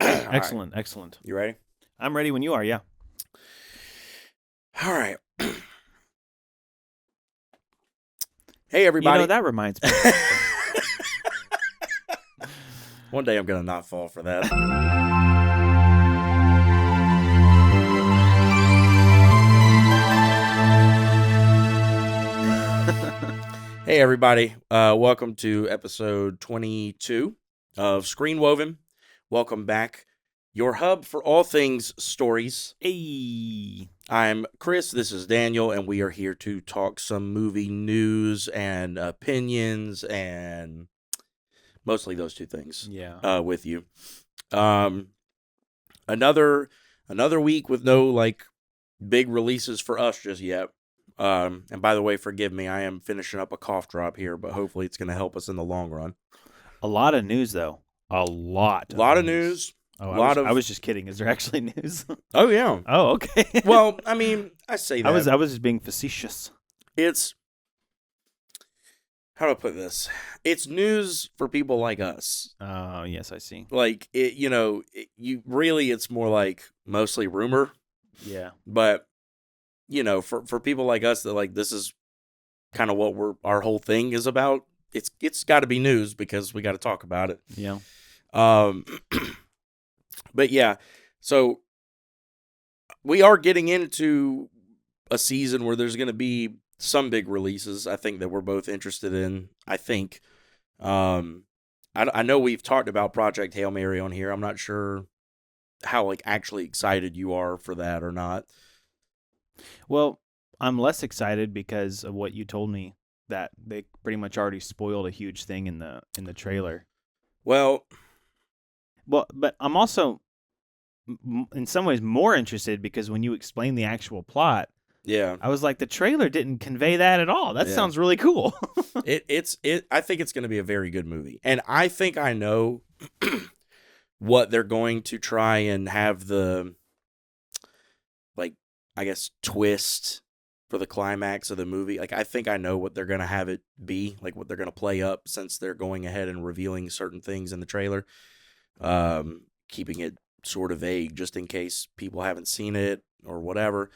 Hey, All right. excellent, excellent. You ready? I'm ready when you are, yeah. All right. Hey, You know, everybody. that reminds me of something. One day I'm going to not fall for that. Hey, everybody. Welcome to episode 22 of Screen Woven. Welcome back. Your hub for all things stories. Hey. I'm Chris. This is Daniel, and we are here to talk some movie news and opinions and mostly those two things Yeah. with you. Um, another week with no big releases for us just yet. And by the way, forgive me, I am finishing up a cough drop here, but hopefully it's going to help us in the long run. A lot of news, though. A lot A of lot of news. news. Oh, A I was lot I of was just kidding. Is there actually news? oh yeah. Oh, okay. Well, I mean, I say I was that I was just being facetious. it's how do I put this? It's news for people like us. Oh, yes, I see. Like it, you really, it's more like mostly rumor, Yeah. but for people like us that like this is kind of what our whole thing is about. It's got to be news because we got to talk about it. Yeah. Um, but yeah, so we are getting into a season where there's going to be some big releases. I think that we're both interested in. I think. I know we've talked about Project Hail Mary on here. I'm not sure how actually excited you are for that or not. Well, I'm less excited because of what you told me that they pretty much already spoiled a huge thing in the trailer. Well, Well, but I'm also in some ways more interested because when you explain the actual plot, yeah. I was like, the trailer didn't convey that at all. That Yeah. sounds really cool. I think it's going to be a very good movie. And I think I know what they're going to try and have the I guess twist for the climax of the movie. I think I know what they're going to have it be, like what they're going to play up since they're going ahead and revealing certain things in the trailer. Keeping it sort of vague just in case people haven't seen it or whatever.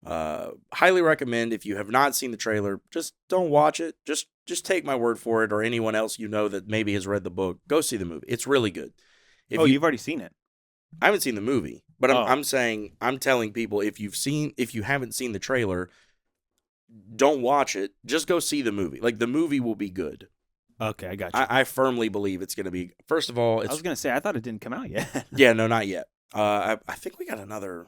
Highly recommend if you have not seen the trailer, just don't watch it. Just take my word for it, or anyone else that maybe has read the book. Go see the movie. It's really good. If You've already seen it. I haven't seen the movie, but Oh. I'm telling people if you haven't seen the trailer, don't watch it. Just go see the movie. Like the movie will be good. Okay, I got you. I firmly believe it's going to be. First of all, I was going to say, I thought it didn't come out yet. yeah, no, not yet. I think we got another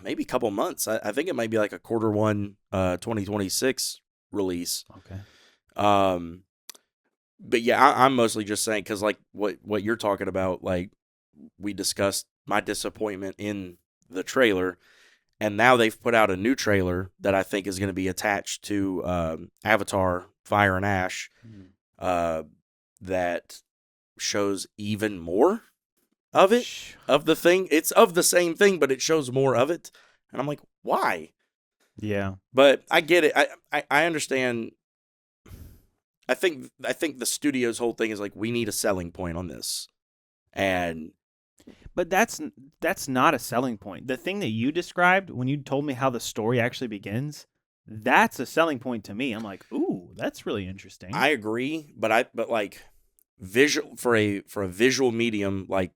maybe a couple months. I think it might be like a quarter one 2026 release. Okay. But yeah, I'm mostly just saying because like what you're talking about, like we discussed my disappointment in the trailer, and now they've put out a new trailer that I think is going to be attached to Avatar: Fire and Ash, that shows even more of it, of the thing. It's of the same thing, but it shows more of it, and I'm like, why? Yeah, but I get it. I understand. I think the studio's whole thing is like we need a selling point on this, but that's not a selling point. The thing that you described when you told me how the story actually begins, that's a selling point to me. I'm like, ooh, that's really interesting. I agree, but like visual for a visual medium like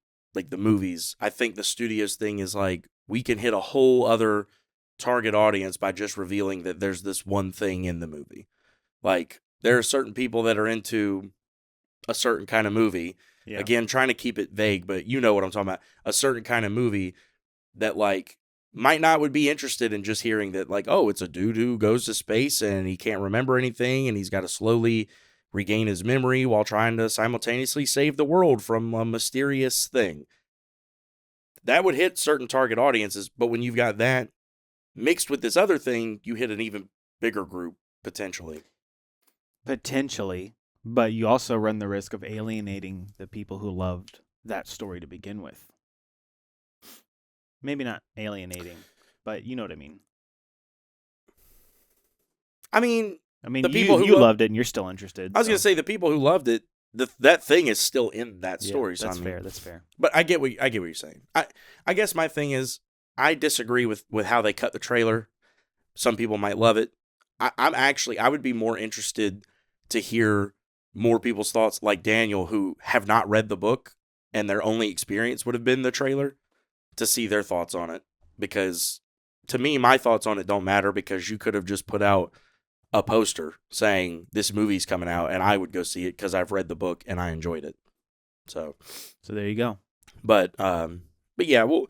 the movies, I think the studio's thing is like we can hit a whole other target audience by just revealing that there's this one thing in the movie. Like there are certain people that are into a certain kind of movie. Yeah. Again, trying to keep it vague, but you know what I'm talking about. A certain kind of movie that like might not would be interested in just hearing that like, oh, it's a dude who goes to space and he can't remember anything and he's got to slowly regain his memory while trying to simultaneously save the world from a mysterious thing. That would hit certain target audiences, but when you've got that mixed with this other thing, you hit an even bigger group potentially. Potentially, but you also run the risk of alienating the people who loved that story to begin with. Maybe not alienating, but you know what I mean. I mean, the people who loved it and you're still interested. I was going to say the people who loved it, that thing is still in that Yeah, story. So that's I mean, fair. That's fair. But I get what you're saying. I guess my thing is I disagree with how they cut the trailer. Some people might love it. I would be more interested to hear more people's thoughts, like Daniel, who have not read the book and their only experience would have been the trailer, to see their thoughts on it. Because to me, my thoughts on it don't matter, because you could have just put out a poster saying this movie's coming out and I would go see it because I've read the book and I enjoyed it. So there you go. But yeah, we'll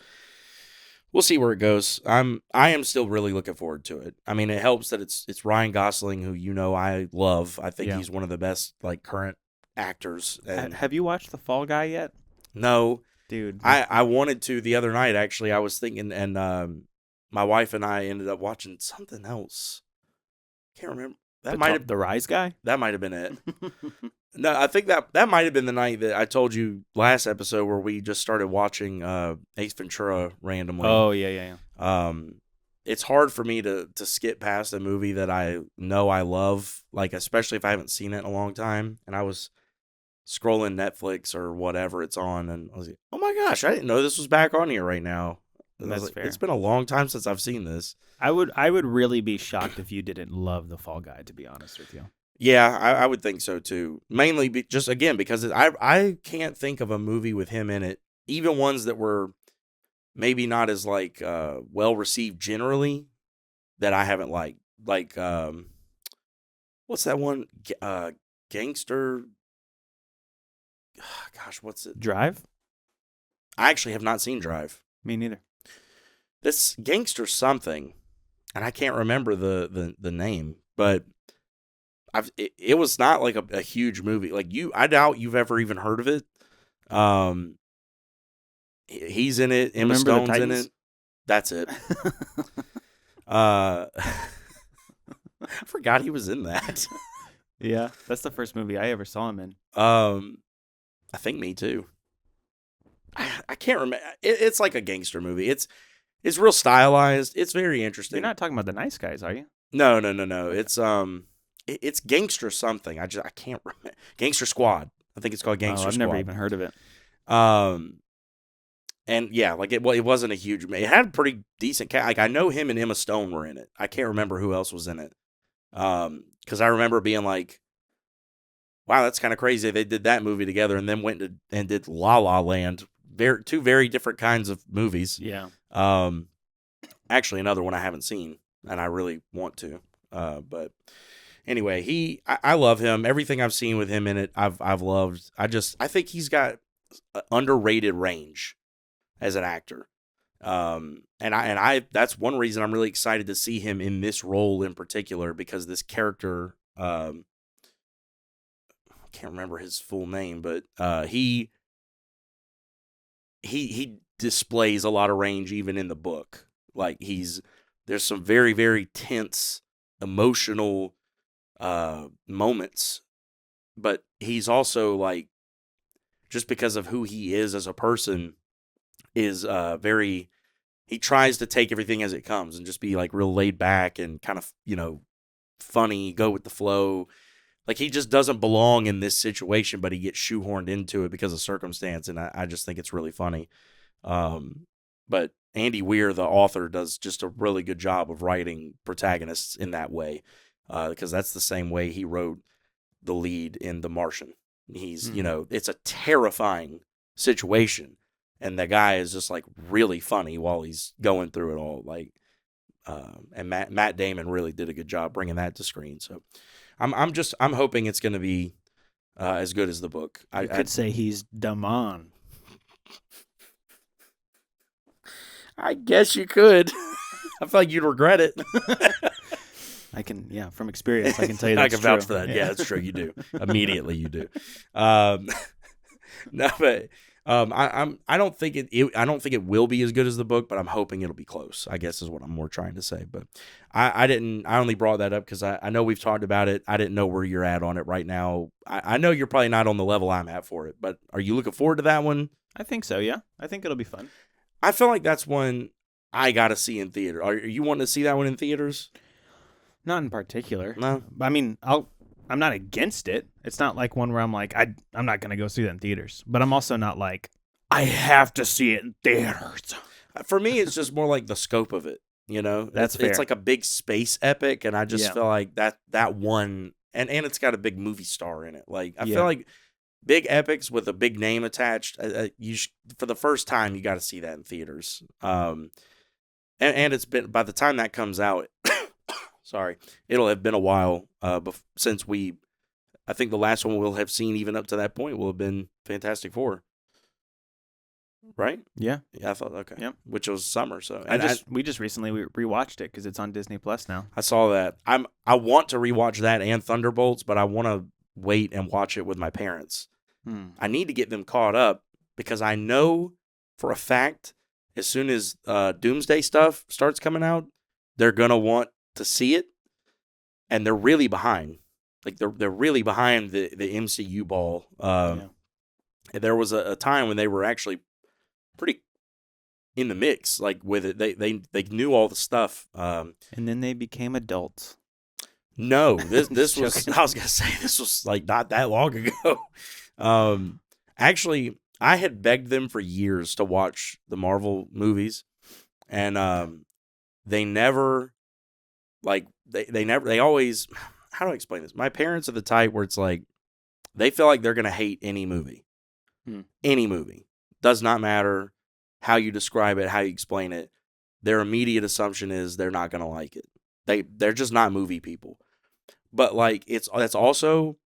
see where it goes. I am still really looking forward to it. I mean, it helps that it's Ryan Gosling, who I love. I think he's one of the best like current actors. And Have you watched The Fall Guy yet? No, dude. I wanted to the other night. Actually, I was thinking, and my wife and I ended up watching something else. Can't remember. That might have The Rise Guy. That might have been it. No, I think that might have been the night that I told you last episode where we just started watching Ace Ventura randomly. Oh, yeah. It's hard for me to skip past a movie that I know I love, like especially if I haven't seen it in a long time. And I was scrolling Netflix or whatever it's on, and I was like, oh my gosh, I didn't know this was back on here right now. That's fair. It's been a long time since I've seen this. I would really be shocked if you didn't love The Fall Guy, to be honest with you. Yeah, I would think so too. Mainly just again because I can't think of a movie with him in it, even ones that were maybe not as like well received generally, that I haven't liked. Like what's that one? Gangster. Gosh, what's it? Drive? I actually have not seen Drive. Me neither. This Gangster something, and I can't remember the name, but it was not like a huge movie. Like I doubt you've ever even heard of it. He's in it. Emma Stone's in it. That's it. I forgot he was in that. Yeah, that's the first movie I ever saw him in. I think me too. I can't remember. It's like a gangster movie. It's real stylized. It's very interesting. You're not talking about The Nice Guys, are you? No. It's Gangster something. I can't remember. Gangster Squad. I think it's called Gangster I've Squad. never even heard of it. And yeah, like it wasn't a huge. It had a pretty decent cast. Like I know him and Emma Stone were in it. I can't remember who else was in it. Because I remember being like, wow, that's kind of crazy. They did that movie together and then went and did La La Land. Two very different kinds of movies. Yeah. Actually, another one I haven't seen, and I really want to. But anyway, I love him. Everything I've seen with him in it, I've loved. I think he's got underrated range as an actor. And I that's one reason I'm really excited to see him in this role in particular, because this character, I can't remember his full name, but he displays a lot of range even in the book. Like there's some very, very tense, emotional moments, but he's also like, just because of who he is as a person, is he tries to take everything as it comes and just be like real laid back and kind of, funny, go with the flow. Like he just doesn't belong in this situation, but he gets shoehorned into it because of circumstance. And I just think it's really funny. But Andy Weir, the author, does just a really good job of writing protagonists in that way. Because that's the same way he wrote the lead in The Martian. He's, it's a terrifying situation. And the guy is just like really funny while he's going through it all. Like, and Matt Damon really did a good job bringing that to screen. So I'm hoping it's going to be as good as the book. I could say he's Damon. I guess you could. I feel like you'd regret it. I can, from experience, I can tell you that's I can vouch for that. Yeah, that's true. You do. Immediately, you do. No, but I don't think it will be as good as the book, but I'm hoping it'll be close, I guess is what I'm more trying to say. But I only brought that up because I know we've talked about it. I didn't know where you're at on it right now. I know you're probably not on the level I'm at for it, but are you looking forward to that one? I think so, yeah. I think it'll be fun. I feel like that's one I got to see in theater. Are you wanting to see that one in theaters? Not in particular. No. I mean, I I'm not against it. It's not like one where I'm like, I'm not going to go see that in theaters. But I'm also not like, I have to see it in theaters. For me, it's just more like the scope of it. You know, That's it's fair. like a big space epic, and I just Yeah. feel like that one, and it's got a big movie star in it. Like I Yeah. feel like big epics with a big name attached. For the first time, you got to see that in theaters. And it's been, by the time that comes out, sorry, it'll have been a while since I think the last one we'll have seen even up to that point will have been Fantastic Four. Right? Yeah. Yeah, I thought, okay. Yep. Which was summer, so. We just recently rewatched it because it's on Disney Plus now. I saw that. I want to rewatch that and Thunderbolts, but I want to wait and watch it with my parents. I need to get them caught up because I know for a fact as soon as Doomsday stuff starts coming out, they're gonna want to see it, and they're really behind. Like they're really behind the MCU ball. There was a time when they were actually pretty in the mix, like with it. They knew all the stuff. And then they became adults. No, this was, I was gonna say, this was like not that long ago. Actually, I had begged them for years to watch the Marvel movies, and they never, like they always. How do I explain this? My parents are the type where it's like they feel like they're gonna hate any movie. Any movie. Does not matter how you describe it, how you explain it. Their immediate assumption is they're not gonna like it. They're just not movie people. But like that's also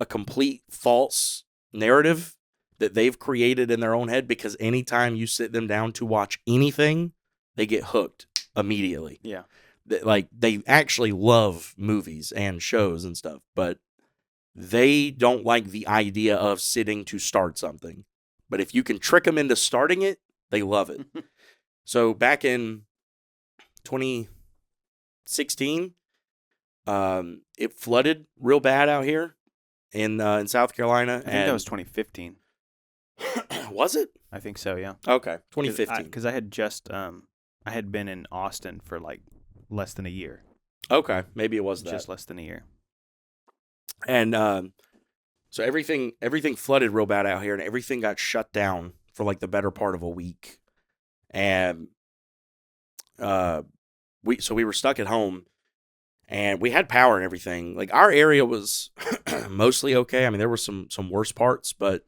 a complete false narrative that they've created in their own head, because anytime you sit them down to watch anything, they get hooked immediately. Yeah. Like they actually love movies and shows and stuff, but they don't like the idea of sitting to start something. But if you can trick them into starting it, they love it. So back in 2016, it flooded real bad out here in South Carolina. I think that was 2015. Was it? I think so, yeah. Okay, 2015. Because I had just I had been in Austin for like less than a year. Okay, maybe it was that. Just less than a year. And so everything flooded real bad out here, and everything got shut down for like the better part of a week. And we were stuck at home, and we had power and everything. Like our area was mostly okay. I mean, there were some worse parts, but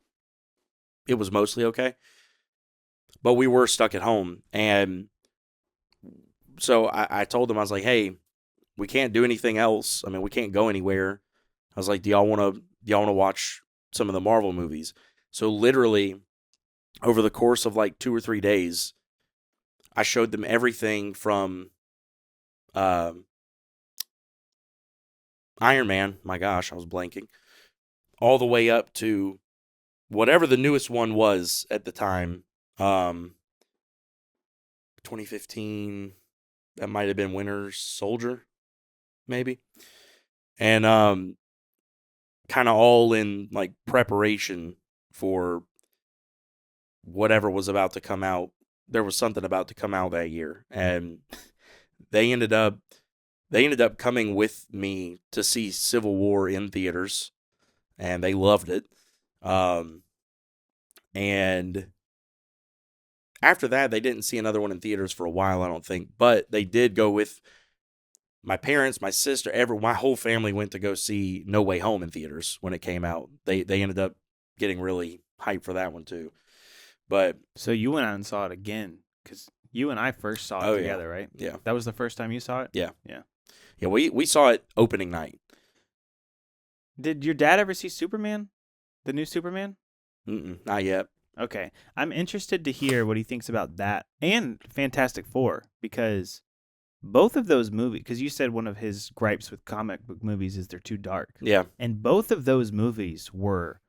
it was mostly okay. But we were stuck at home, and so I told them, I was like, "Hey, we can't do anything else. I mean, we can't go anywhere." I was like, "Do y'all want to watch some of the Marvel movies?" So literally, over the course of like 2 or 3 days, I showed them everything from Iron Man. My gosh, I was blanking. All the way up to whatever the newest one was at the time. 2015. That might have been Winter Soldier, maybe. And kind of all in like preparation for whatever was about to come out. There was something about to come out that year, and they ended up coming with me to see Civil War in theaters, and they loved it. And after that, they didn't see another one in theaters for a while, I don't think. But they did go with my parents, my sister, my whole family went to go see No Way Home in theaters when it came out. They ended up getting really hyped for that one too. But so you went out and saw it again, because you and I first saw it together, right? Yeah. That was the first time you saw it? Yeah. Yeah. Yeah, we saw it opening night. Did your dad ever see Superman? The new Superman? Not yet. Okay. I'm interested to hear what he thinks about that and Fantastic Four, because both of those movies, because you said one of his gripes with comic book movies is they're too dark. Yeah. And both of those movies were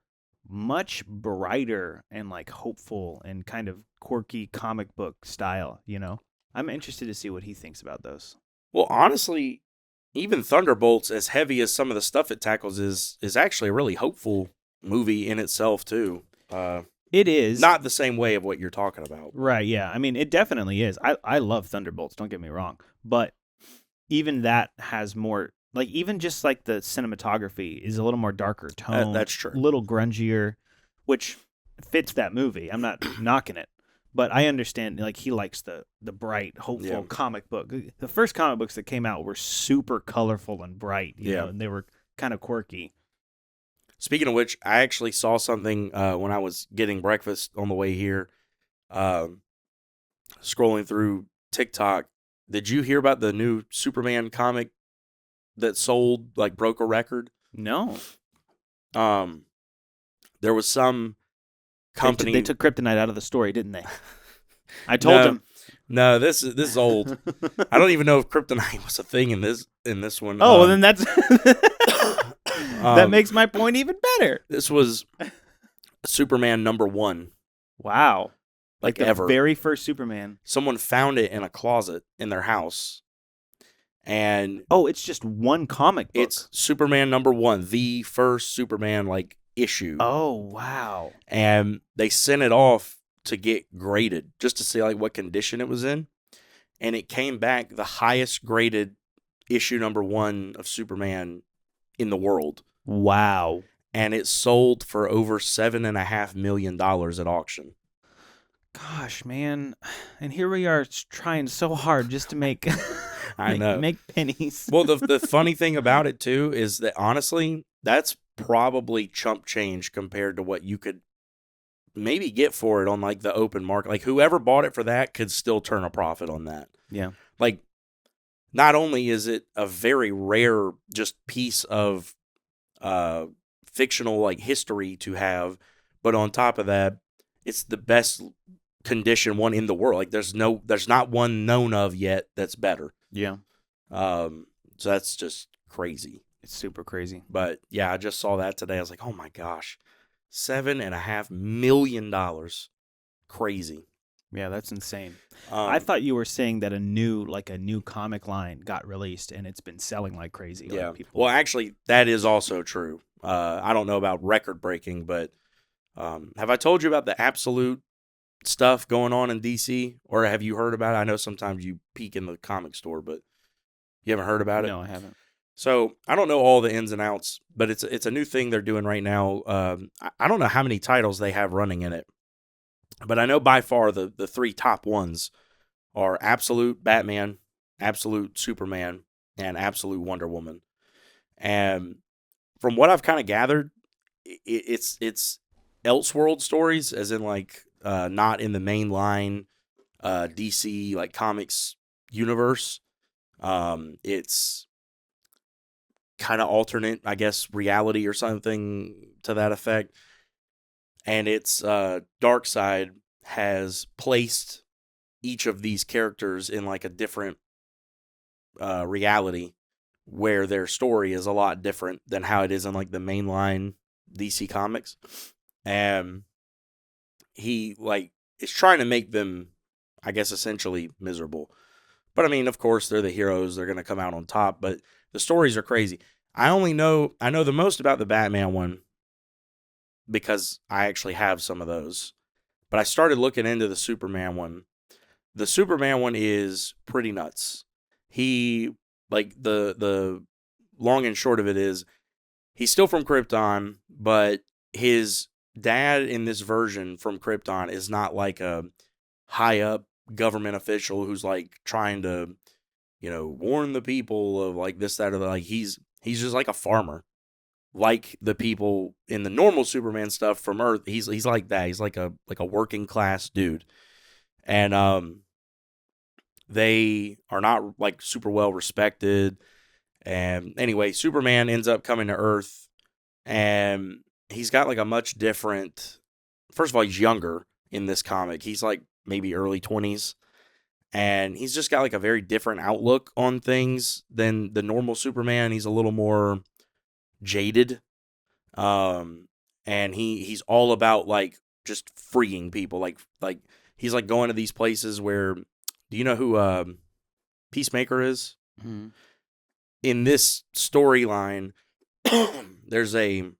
much brighter and like hopeful and kind of quirky comic book style, you know? I'm interested to see what he thinks about those. Well, honestly, even Thunderbolts, as heavy as some of the stuff it tackles, is actually a really hopeful movie in itself too. It is. Not the same way of what you're talking about. Right, yeah. I mean, it definitely is. I love Thunderbolts, don't get me wrong. But even that has more like even just like the cinematography is a little more darker tone, That's true. a little grungier, which fits that movie. I'm not knocking it, but I understand like he likes the bright, hopeful comic book. The first comic books that came out were super colorful and bright, you know, and they were kind of quirky. Speaking of which, I actually saw something when I was getting breakfast on the way here, scrolling through TikTok. Did you hear about the new Superman comic that sold, like, broke a record? No. There was some company. They took Kryptonite out of the story, didn't they? I told him. No, this is old. I don't even know if Kryptonite was a thing in this one. Oh, well, then that's that makes my point even better. This was Superman #1. Wow. Like the ever. Very first Superman. Someone found it in a closet in their house. And it's just one comic book. It's Superman #1, the first Superman like issue. Oh, wow. And they sent it off to get graded just to see like what condition it was in. And it came back the highest graded issue #1 of Superman in the world. Wow. And it sold for over $7.5 million at auction. Gosh, man. And here we are trying so hard just to make I know. Make pennies. Well, the funny thing about it too is that honestly, that's probably chump change compared to what you could maybe get for it on like the open market. Like whoever bought it for that could still turn a profit on that. Yeah. Like not only is it a very rare just piece of fictional like history to have, but on top of that, it's the best condition one in the world. Like there's not one known of yet that's better. Yeah. So that's just crazy. It's super crazy. But yeah, I just saw that today. I was like, oh my gosh, $7.5 million. Crazy. Yeah, that's insane. I thought you were saying that a new comic line got released and it's been selling like crazy. Yeah. Like Well, actually, that is also true. I don't know about record breaking, but have I told you about the absolute stuff going on in DC, or have you heard about it? I know sometimes you peek in the comic store, but you haven't heard about it? No, I haven't. So I don't know all the ins and outs, but it's a new thing they're doing right now. I don't know how many titles they have running in it, but I know by far the 3 top ones are Absolute Batman, Absolute Superman, and Absolute Wonder Woman. And from what I've kind of gathered, it's Elseworld stories, as in like not in the mainline DC like comics universe. It's kind of alternate, I guess, reality or something to that effect. And it's Darkseid has placed each of these characters in like a different reality where their story is a lot different than how it is in like the mainline DC comics. And he like is trying to make them, I guess, essentially miserable. But I mean, of course, they're the heroes. They're going to come out on top. But the stories are crazy. I know the most about the Batman one because I actually have some of those. But I started looking into the Superman one. The Superman one is pretty nuts. He, like, the long and short of it is, he's still from Krypton, but his dad in this version from Krypton is not like a high up government official who's like trying to, warn the people of like this, that, or that. Like he's just like a farmer, like the people in the normal Superman stuff from Earth. He's like that. He's like a working class dude, and they are not like super well respected. And anyway, Superman ends up coming to Earth, and he's got like a much different. First of all, he's younger in this comic. He's like maybe early 20s. And he's just got like a very different outlook on things than the normal Superman. He's a little more jaded. And he's all about like just freeing people. Like he's like going to these places where, do you know who Peacemaker is? Mm-hmm. In this storyline, there's a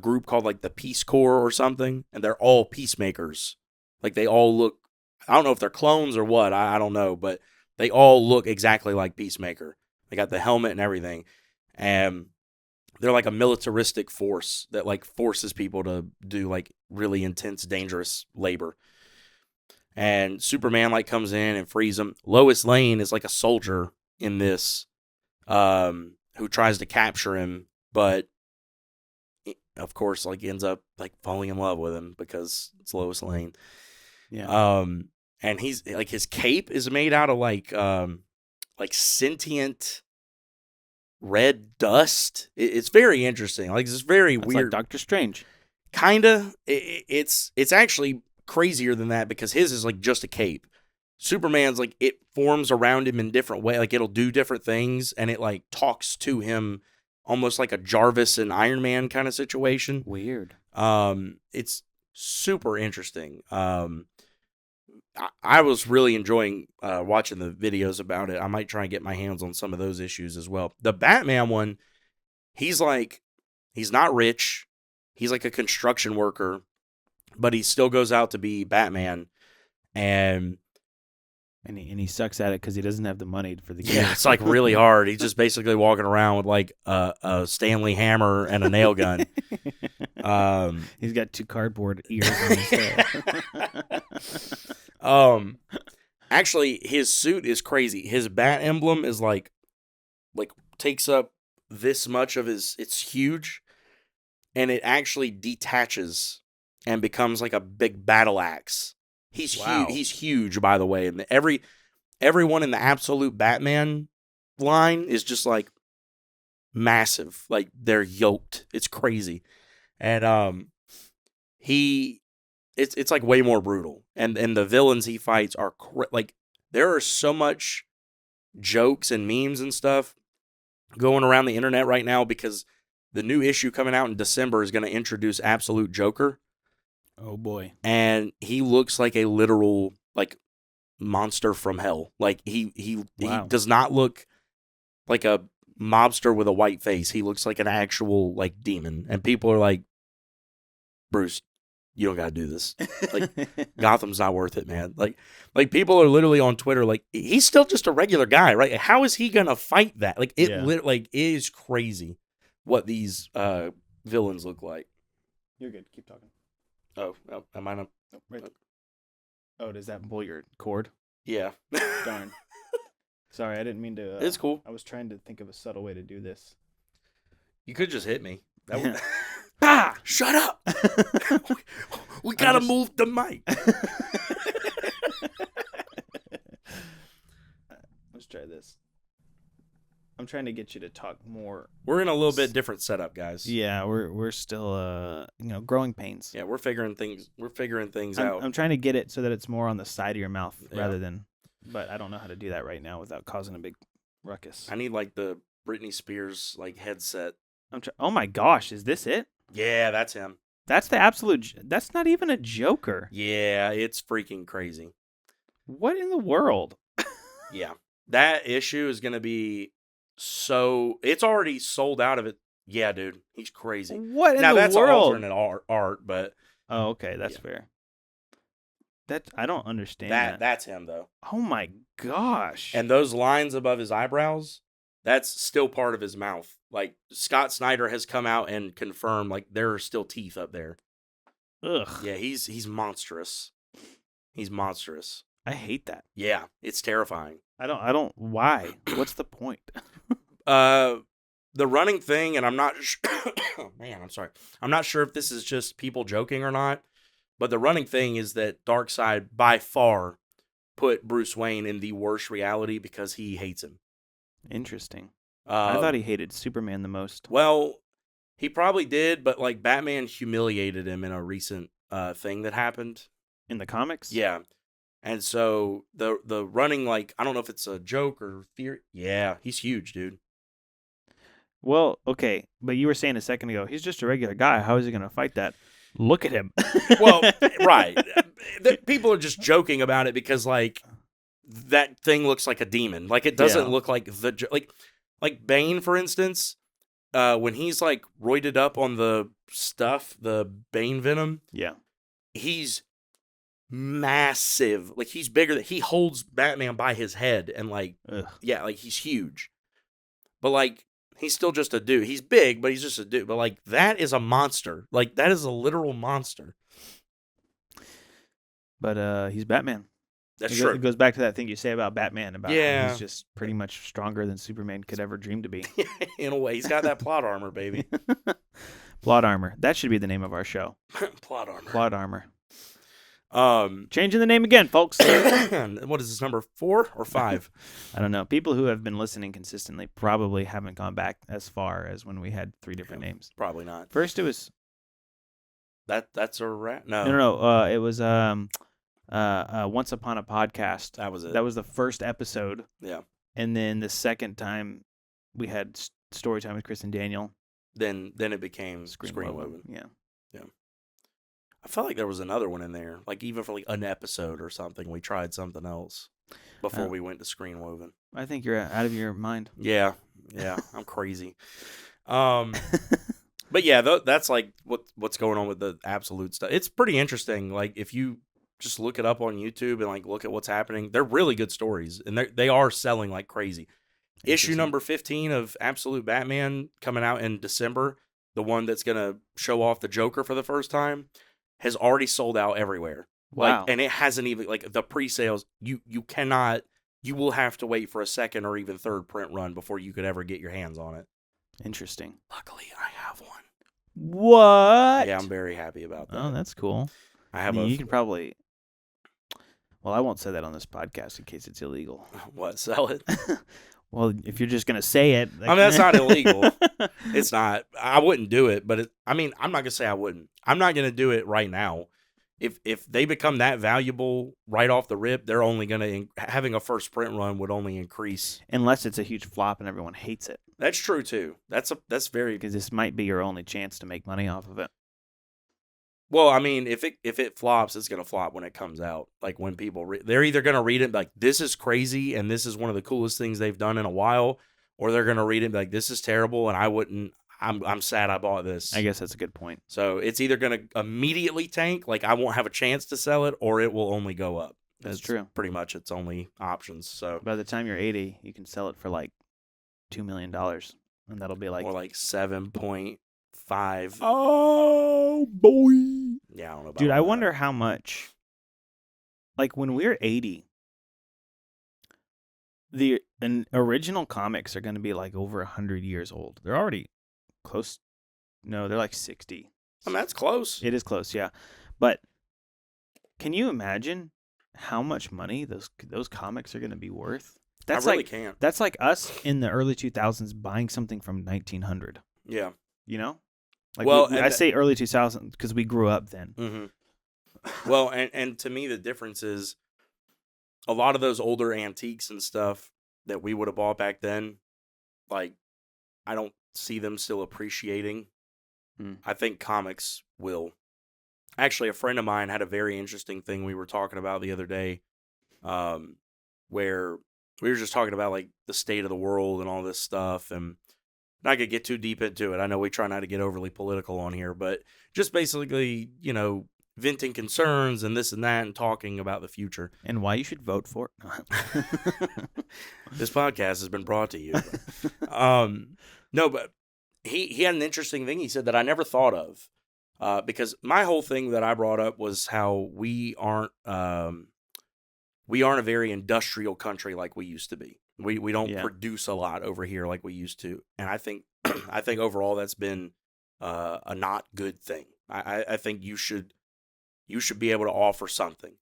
group called like the Peace Corps or something, and they're all peacemakers. Like they all look, I don't know if they're clones or what, I don't know, but they all look exactly like Peacemaker. They got the helmet and everything. And they're like a militaristic force that like forces people to do like really intense, dangerous labor. And Superman like comes in and frees them. Lois Lane is like a soldier in this, who tries to capture him, but of course like ends up like falling in love with him because it's Lois Lane. Yeah. And he's like, his cape is made out of like sentient red dust. It's very interesting. Like, it's very That's weird. like Doctor Strange. Kinda. It's actually crazier than that because his is like just a cape. Superman's like, it forms around him in different way. Like, it'll do different things and it like talks to him almost like a Jarvis and Iron Man kind of situation. Weird. It's super interesting. I was really enjoying watching the videos about it. I might try and get my hands on some of those issues as well. The Batman one, he's not rich. He's like a construction worker, but he still goes out to be Batman. And he sucks at it because he doesn't have the money for the gear. yeah, it's like really hard. He's just basically walking around with like a Stanley hammer and a nail gun. He's got 2 cardboard ears on his head. Actually, his suit is crazy. His bat emblem is like takes up this much of his. It's huge, and it actually detaches and becomes like a big battle axe. He's Wow. huge. He's huge, by the way. And everyone in the Absolute Batman line is just like massive. Like, they're yoked. It's crazy, and it's like way more brutal. And the villains he fights are like, there are so much jokes and memes and stuff going around the internet right now because the new issue coming out in December is going to introduce Absolute Joker. Oh boy. And he looks like a literal like monster from hell. Like, he does not look like a mobster with a white face. He looks like an actual like demon. And people are like, Bruce, you don't gotta do this. Like, Gotham's not worth it, man. Like people are literally on Twitter like, he's still just a regular guy, right? How is he gonna fight that? Like, it is crazy what these villains look like. You're good. Keep talking. Oh, am I not? Oh, right. Oh, does that pull your cord? Yeah. Darn. Sorry, I didn't mean to. It's cool. I was trying to think of a subtle way to do this. You could just hit me. That would... Shut up! we gotta move the mic. Let's try this. I'm trying to get you to talk more. We're in a little bit different setup, guys. Yeah, we're still growing pains. Yeah, we're figuring things out. I'm trying to get it so that it's more on the side of your mouth rather than, but I don't know how to do that right now without causing a big ruckus. I need like the Britney Spears like headset. Oh my gosh, is this it? Yeah, that's him. That's the absolute. That's not even a Joker. Yeah, it's freaking crazy. What in the world? Yeah, that issue is gonna be it's already sold out of it. Yeah, dude, he's crazy. What in now, the that's world? alternate art, but oh, okay, that's fair. I don't understand that. That's him though. Oh my gosh! And those lines above his eyebrows, that's still part of his mouth. Like, Scott Snyder has come out and confirmed, like, there are still teeth up there. Ugh. Yeah, he's monstrous. He's monstrous. I hate that. Yeah, it's terrifying. I don't. Why? What's the point? The running thing, and I'm not. Man, I'm sorry. I'm not sure if this is just people joking or not. But the running thing is that Darkseid by far put Bruce Wayne in the worst reality because he hates him. Interesting. I thought he hated Superman the most. Well, he probably did, but like Batman humiliated him in a recent thing that happened in the comics. Yeah, and so the running, like, I don't know if it's a joke or theory. Yeah, he's huge, dude. Well, okay, but you were saying a second ago he's just a regular guy. How is he going to fight that? Look at him. Well, right. People are just joking about it because like that thing looks like a demon. Like, it doesn't look like like Bane, for instance. When he's like roided up on the stuff, the Bane venom. Yeah, he's massive. Like, he's bigger. He holds Batman by his head, and like, yeah, like he's huge. But like, he's still just a dude. He's big, but he's just a dude. But like, that is a monster. Like, that is a literal monster. But he's Batman. That's true. It goes back to that thing you say about Batman, about how he's just pretty much stronger than Superman could ever dream to be. In a way, he's got that plot armor, baby. Plot armor. That should be the name of our show. Plot armor. Plot armor. Changing the name again, folks. What is this, number 4 or 5? I don't know. People who have been listening consistently probably haven't gone back as far as when we had 3 different names. Probably not. First, it was that's a rat. No. No. It was Once Upon a Podcast. That was it. That was the first episode. Yeah. And then the second time we had story time with Chris and Daniel. Then it became Screen Woven. Yeah. I felt like there was another one in there, like even for like an episode or something. We tried something else before we went to Screen Woven. I think you're out of your mind. Yeah, I'm crazy. But yeah, that's like what's going on with the absolute stuff. It's pretty interesting. Like if you just look it up on YouTube and like look at what's happening, they're really good stories, and they are selling like crazy. Issue number 15 of Absolute Batman coming out in December, the one that's gonna show off the Joker for the first time, has already sold out everywhere. Wow. Like, and it hasn't even, like, the pre-sales, you cannot, you will have to wait for a second or even third print run before you could ever get your hands on it. Interesting. Luckily, I have one. What? Yeah, I'm very happy about that. Oh, that's cool. You can probably, well, I won't say that on this podcast in case it's illegal. What, sell it? Well, if you're just going to say it. I mean, that's not illegal. It's not. I wouldn't do it, but I'm not going to say I wouldn't. I'm not going to do it right now. If they become that valuable right off the rip, they're only going to, having a first print run would only increase. Unless it's a huge flop and everyone hates it. That's true, too. That's very. Because this might be your only chance to make money off of it. Well, I mean, if it flops, it's going to flop when it comes out. Like when people they're either going to read it and be like, this is crazy and this is one of the coolest things they've done in a while, or they're going to read it and be like, this is terrible and I'm sad I bought this. I guess that's a good point. So it's either going to immediately tank, like I won't have a chance to sell it, or it will only go up. That's true. Pretty much its only options. So by the time you're 80, you can sell it for like $2 million, and that'll be like more like 7.5. Oh boy! Yeah, I don't know about Dude, that. I wonder how much. Like when we're 80, the original comics are going to be like over 100 years old. They're already close. No, they're like 60. I mean, that's close. It is close, yeah. But can you imagine how much money those comics are going to be worth? I really can't. That's like us in the early 2000s buying something from 1900. Yeah. You know? Like well, I say early 2000s because we grew up then. Mm-hmm. Well, and to me, the difference is a lot of those older antiques and stuff that we would have bought back then, like, I don't see them still appreciating. I think comics will. Actually, a friend of mine had a very interesting thing we were talking about the other day, where we were just talking about, like, the state of the world and all this stuff, and not going to get too deep into it. I know we try not to get overly political on here, but just basically, venting concerns and this and that and talking about the future. And why you should vote for it. This podcast has been brought to you. No, but he had an interesting thing he said that I never thought of. Because my whole thing that I brought up was how we aren't a very industrial country like we used to be. We don't produce a lot over here like we used to, and I think overall that's been a not good thing. I think you should be able to offer something.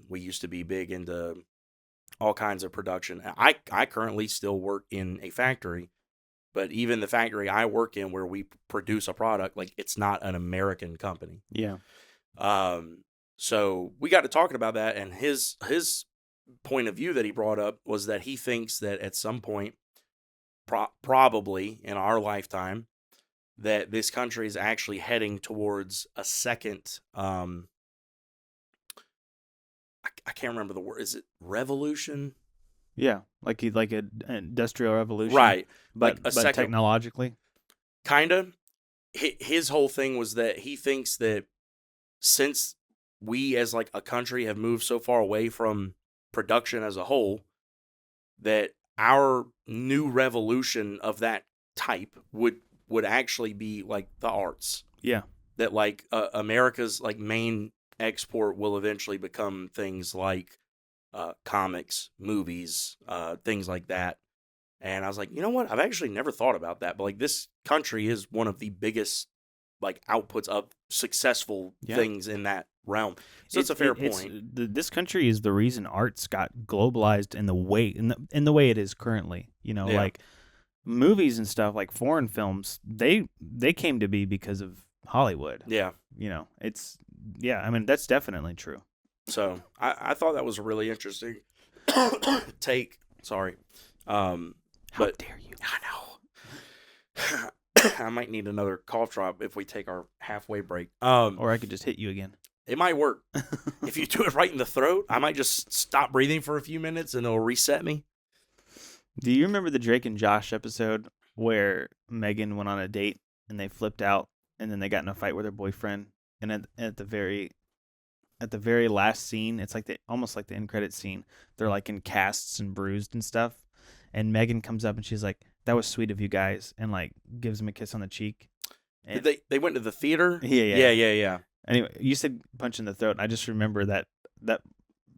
We used to be big into all kinds of production. I currently still work in a factory, but even the factory I work in where we produce a product, like it's not an American company. Yeah. So we got to talking about that, and his point of view that he brought up was that he thinks that at some point, probably in our lifetime, that this country is actually heading towards a second, I can't remember the word. Is it revolution? Yeah, like an industrial revolution. Right. But second, technologically? Kind of. His whole thing was that he thinks that since we as like a country have moved so far away from production as a whole, that our new revolution of that type would actually be like the arts. Yeah. That like America's like main export will eventually become things like comics, movies, things like that. And I was like, you know what? I've actually never thought about that. But like this country is one of the biggest like outputs of successful things in that realm. So it's a fair point. This country is the reason arts got globalized in the way it is currently. You know, like movies and stuff, like foreign films, they came to be because of Hollywood. Yeah. You know, I mean, that's definitely true. So I thought that was a really interesting take. Sorry. How dare you? I know. I might need another cough drop if we take our halfway break. Or I could just hit you again. It might work. If you do it right in the throat, I might just stop breathing for a few minutes and it'll reset me. Do you remember the Drake and Josh episode where Megan went on a date and they flipped out and then they got in a fight with her boyfriend? And at the very last scene, it's like almost like the end credit scene. They're like in casts and bruised and stuff. And Megan comes up and she's like, "That was sweet of you guys," and like gives him a kiss on the cheek. And Did they went to the theater? Yeah. Anyway, you said punch in the throat. And I just remember that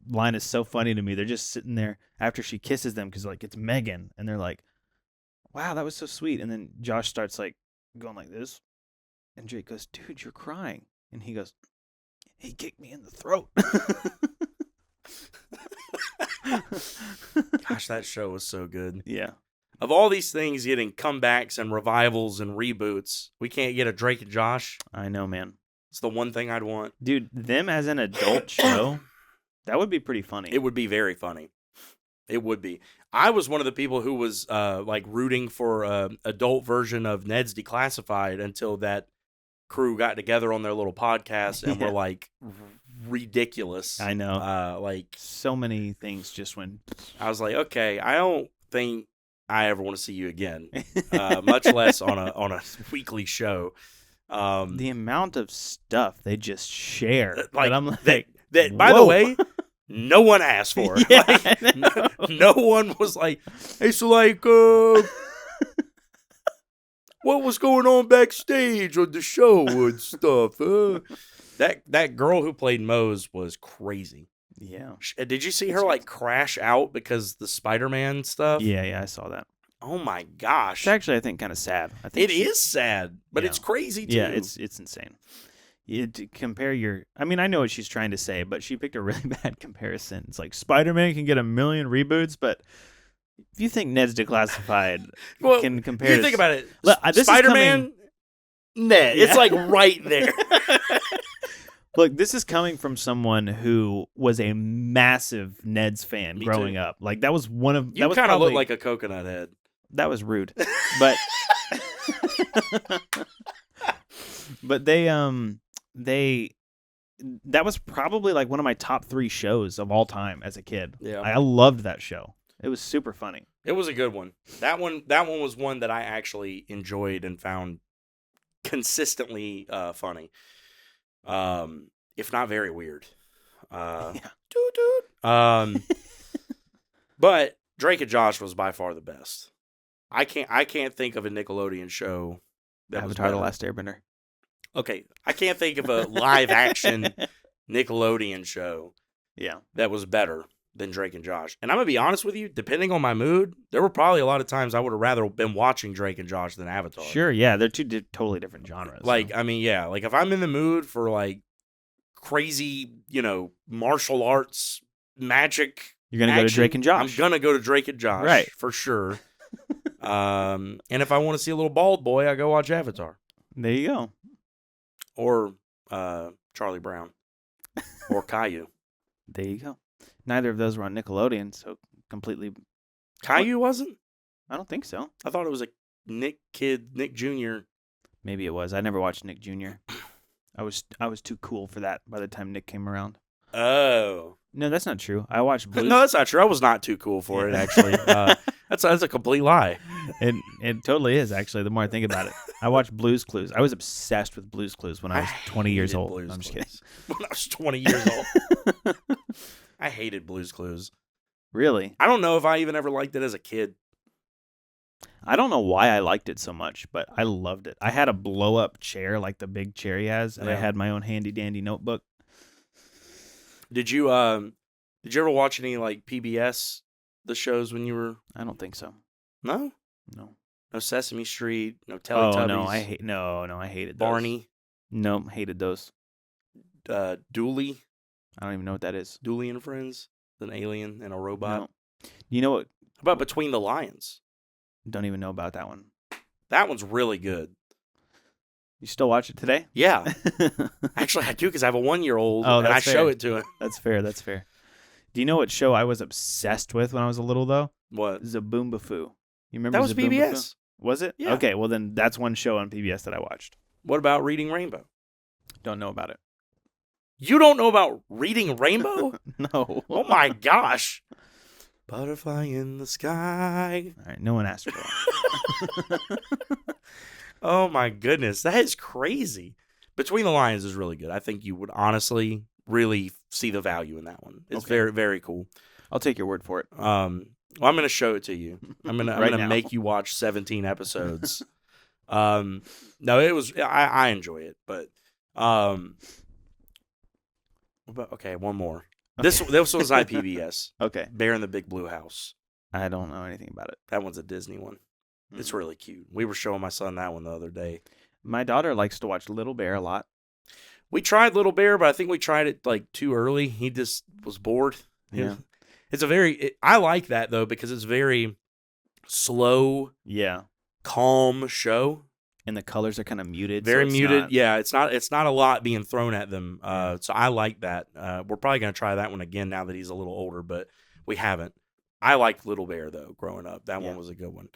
line is so funny to me. They're just sitting there after she kisses them because like it's Megan, and they're like, "Wow, that was so sweet." And then Josh starts like going like this, and Drake goes, "Dude, you're crying," and he goes, "He kicked me in the throat." Gosh, that show was so good. Yeah. Of all these things getting comebacks and revivals and reboots, we can't get a Drake and Josh. I know, man. It's the one thing I'd want. Dude, them as an adult show, that would be pretty funny. It would be very funny. It would be. I was one of the people who was like rooting for an adult version of Ned's Declassified until that crew got together on their little podcast and were like ridiculous. I know. Like so many things just went. I was like, okay, I don't think I ever want to see you again, much less on a weekly show. The amount of stuff they just share, like I'm like, that by the way, no one asked for. Yeah, like, no one was like, hey, so like, what was going on backstage on the show and stuff? That girl who played Mose was crazy. Yeah. Did you see her like crash out because the Spider-Man stuff? Yeah, I saw that. Oh my gosh. It's actually, I think, kind of sad. I think it is sad, but it's crazy too. Yeah, it's insane. To compare I mean, I know what she's trying to say, but she picked a really bad comparison. It's like Spider-Man can get 1 million reboots, but if you think Ned's Declassified can compare, you think about it. Look, Spider-Man, Ned. Yeah. It's like right there. Look, this is coming from someone who was a massive Ned's fan growing up. Like that was one of you kind of look like a coconut head. That was rude, but but that was probably like one of my top 3 shows of all time as a kid. Yeah, I loved that show. It was super funny. It was a good one. That one was one that I actually enjoyed and found consistently funny. If not very weird. But Drake and Josh was by far the best. I can't think of a Nickelodeon show that was Avatar: The Last Airbender. Okay, I can't think of a live action Nickelodeon show that was better than Drake and Josh. And I'm going to be honest with you, depending on my mood, there were probably a lot of times I would have rather been watching Drake and Josh than Avatar. Sure, yeah, they're two totally different genres. Like, I mean, yeah, like if I'm in the mood for like crazy, martial arts, magic, you're going to go to Drake and Josh. I'm going to go to Drake and Josh, right, for sure. And if I want to see a little bald boy, I go watch Avatar. There you go. Or Charlie Brown. Or Caillou. There you go. Neither of those were on Nickelodeon, so completely. Caillou wasn't? I don't think so. I thought it was a Nick Jr. Maybe it was. I never watched Nick Jr. I was too cool for that by the time Nick came around. Oh. No, that's not true. I watched Blues. No, that's not true. I was not too cool for it, actually. That's a complete lie. It totally is, actually, the more I think about it. I watched Blues Clues. I was obsessed with Blues Clues when I was 20 years old. I'm just kidding. When I was 20 years old. I hated Blues Clues. Really? I don't know if I even ever liked it as a kid. I don't know why I liked it so much, but I loved it. I had a blow-up chair like the big chair he has, and I had my own handy-dandy notebook. Did you ever watch any like PBS, the shows when you were? I don't think so. No? No. No Sesame Street, no Teletubbies. Oh no, I hated those. Barney. No, hated those. Dooley. I don't even know what that is. Dooley and Friends, an alien and a robot. No. You know what? How about Between the Lions? Don't even know about that one. That one's really good. You still watch it today? Yeah. Actually, I do because I have a 1-year-old and I fair. show it to him. That's fair. Do you know what show I was obsessed with when I was a little, though? What? Zaboomafoo. You remember that was Zaboomafoo? PBS. Was it? Yeah. Okay, well then that's one show on PBS that I watched. What about Reading Rainbow? Don't know about it. You don't know about Reading Rainbow? No. Oh my gosh. Butterfly in the sky. All right, no one asked for that. Oh my goodness, that is crazy. Between the Lions is really good. I think you would honestly really see the value in that one. It's very, very cool. I'll take your word for it. Well, I'm going to show it to you. I'm gonna make you watch 17 episodes. No, it was I enjoy it, but okay, one more. Okay. This one's not PBS. Okay. Bear in the Big Blue House. I don't know anything about it. That one's a Disney one. Mm-hmm. It's really cute. We were showing my son that one the other day. My daughter likes to watch Little Bear a lot. We tried Little Bear, but I think we tried it like too early. He just was bored. Yeah. I like that though because it's very slow, calm show. And the colors are kind of muted. Very muted. Yeah, it's not a lot being thrown at them. So I like that. We're probably going to try that one again now that he's a little older, but we haven't. I liked Little Bear though growing up. That one was a good one.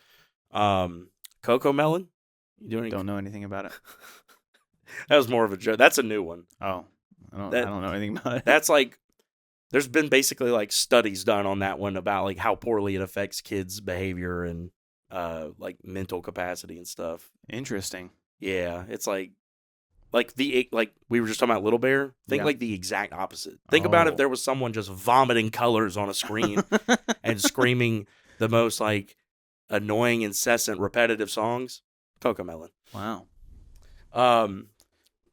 Coco Melon? Don't know anything about it. That was more of a joke. That's a new one. Oh. I don't know anything about it. That's like there's been basically like studies done on that one about like how poorly it affects kids' behavior and like mental capacity and stuff. Interesting. Yeah, it's like we were just talking about Little Bear. Think like the exact opposite. Think about if there was someone just vomiting colors on a screen and screaming the most like annoying, incessant, repetitive songs. Coco Melon. Wow.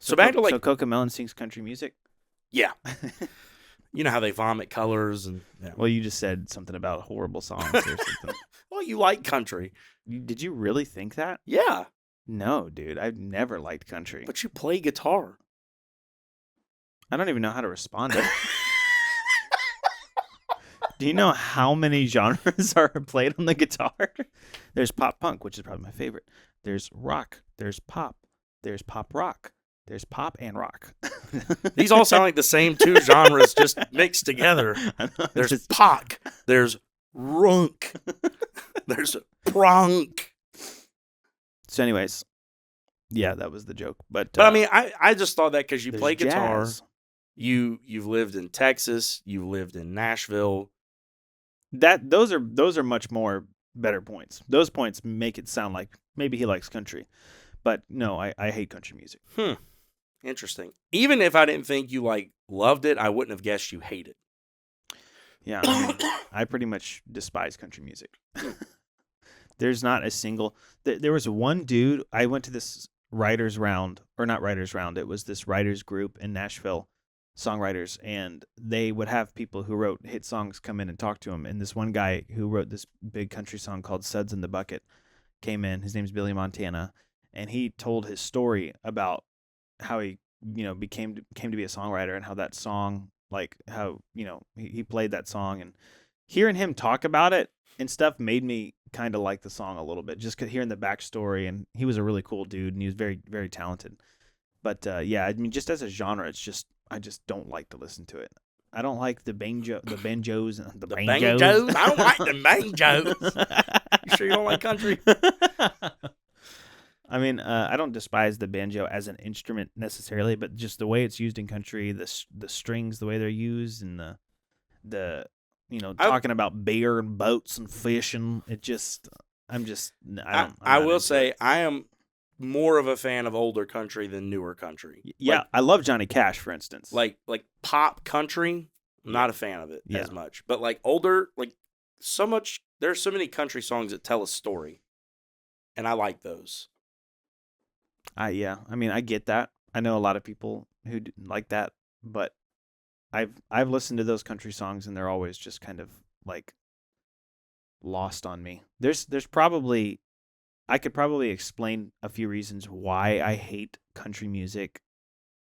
So back to like so Coco Melon sings country music. Yeah. You know how they vomit colors and. Yeah. Well, you just said something about horrible songs or something. Well, you like country. Did you really think that? Yeah. No, dude. I've never liked country. But you play guitar. I don't even know how to respond to it. Do you know how many genres are played on the guitar? There's pop punk, which is probably my favorite. There's rock. There's pop. There's pop rock. There's pop and rock. These all sound like the same two genres just mixed together. There's pop. There's runk. There's prunk. So anyways, yeah, that was the joke. But I mean, I just thought that because you play guitar. Jazz. You've lived in Texas. You've lived in Nashville. Those are much more better points. Those points make it sound like maybe he likes country. But no, I hate country music. Interesting. Even if I didn't think you loved it, I wouldn't have guessed you hate it. Yeah, I mean, I pretty much despise country music. There's not a single. There was one dude. I went to this writers round, or not writers round. It was this writers group in Nashville, songwriters, and they would have people who wrote hit songs come in and talk to him. And this one guy who wrote this big country song called "Suds in the Bucket" came in. His name's Billy Montana, and he told his story about how he, came to be a songwriter and how that song, how he played that song, and hearing him talk about it and stuff made me kind of like the song a little bit, just hearing the backstory. And he was a really cool dude, and he was very, very talented. But yeah, I mean, just as a genre, it's just I just don't like to listen to it. I don't like the banjos. The banjos. I don't like the banjos. You sure you don't like country? I mean, I don't despise the banjo as an instrument necessarily, but just the way it's used in country, the strings, the way they're used, and the talking about beer and boats and fishing. I will say I am more of a fan of older country than newer country. Yeah, I love Johnny Cash, for instance. Like pop country. I'm not a fan of it as much. But like older, like there's so many country songs that tell a story. And I like those. I mean, I get that. I know a lot of people who like that, but I've listened to those country songs and they're always just kind of like lost on me. There's probably I could probably explain a few reasons why I hate country music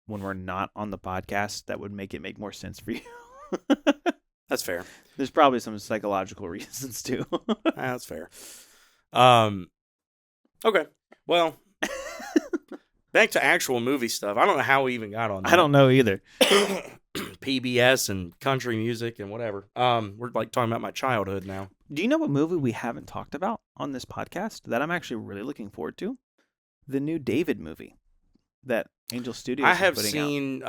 when we're not on the podcast that would make it make more sense for you. That's fair. There's probably some psychological reasons too. That's fair. Okay. Well, back to actual movie stuff. I don't know how we even got on that. I don't know either. PBS and country music and whatever. We're like talking about my childhood now. Do you know what movie we haven't talked about on this podcast that I'm actually really looking forward to? The new David movie that Angel Studios I is have putting seen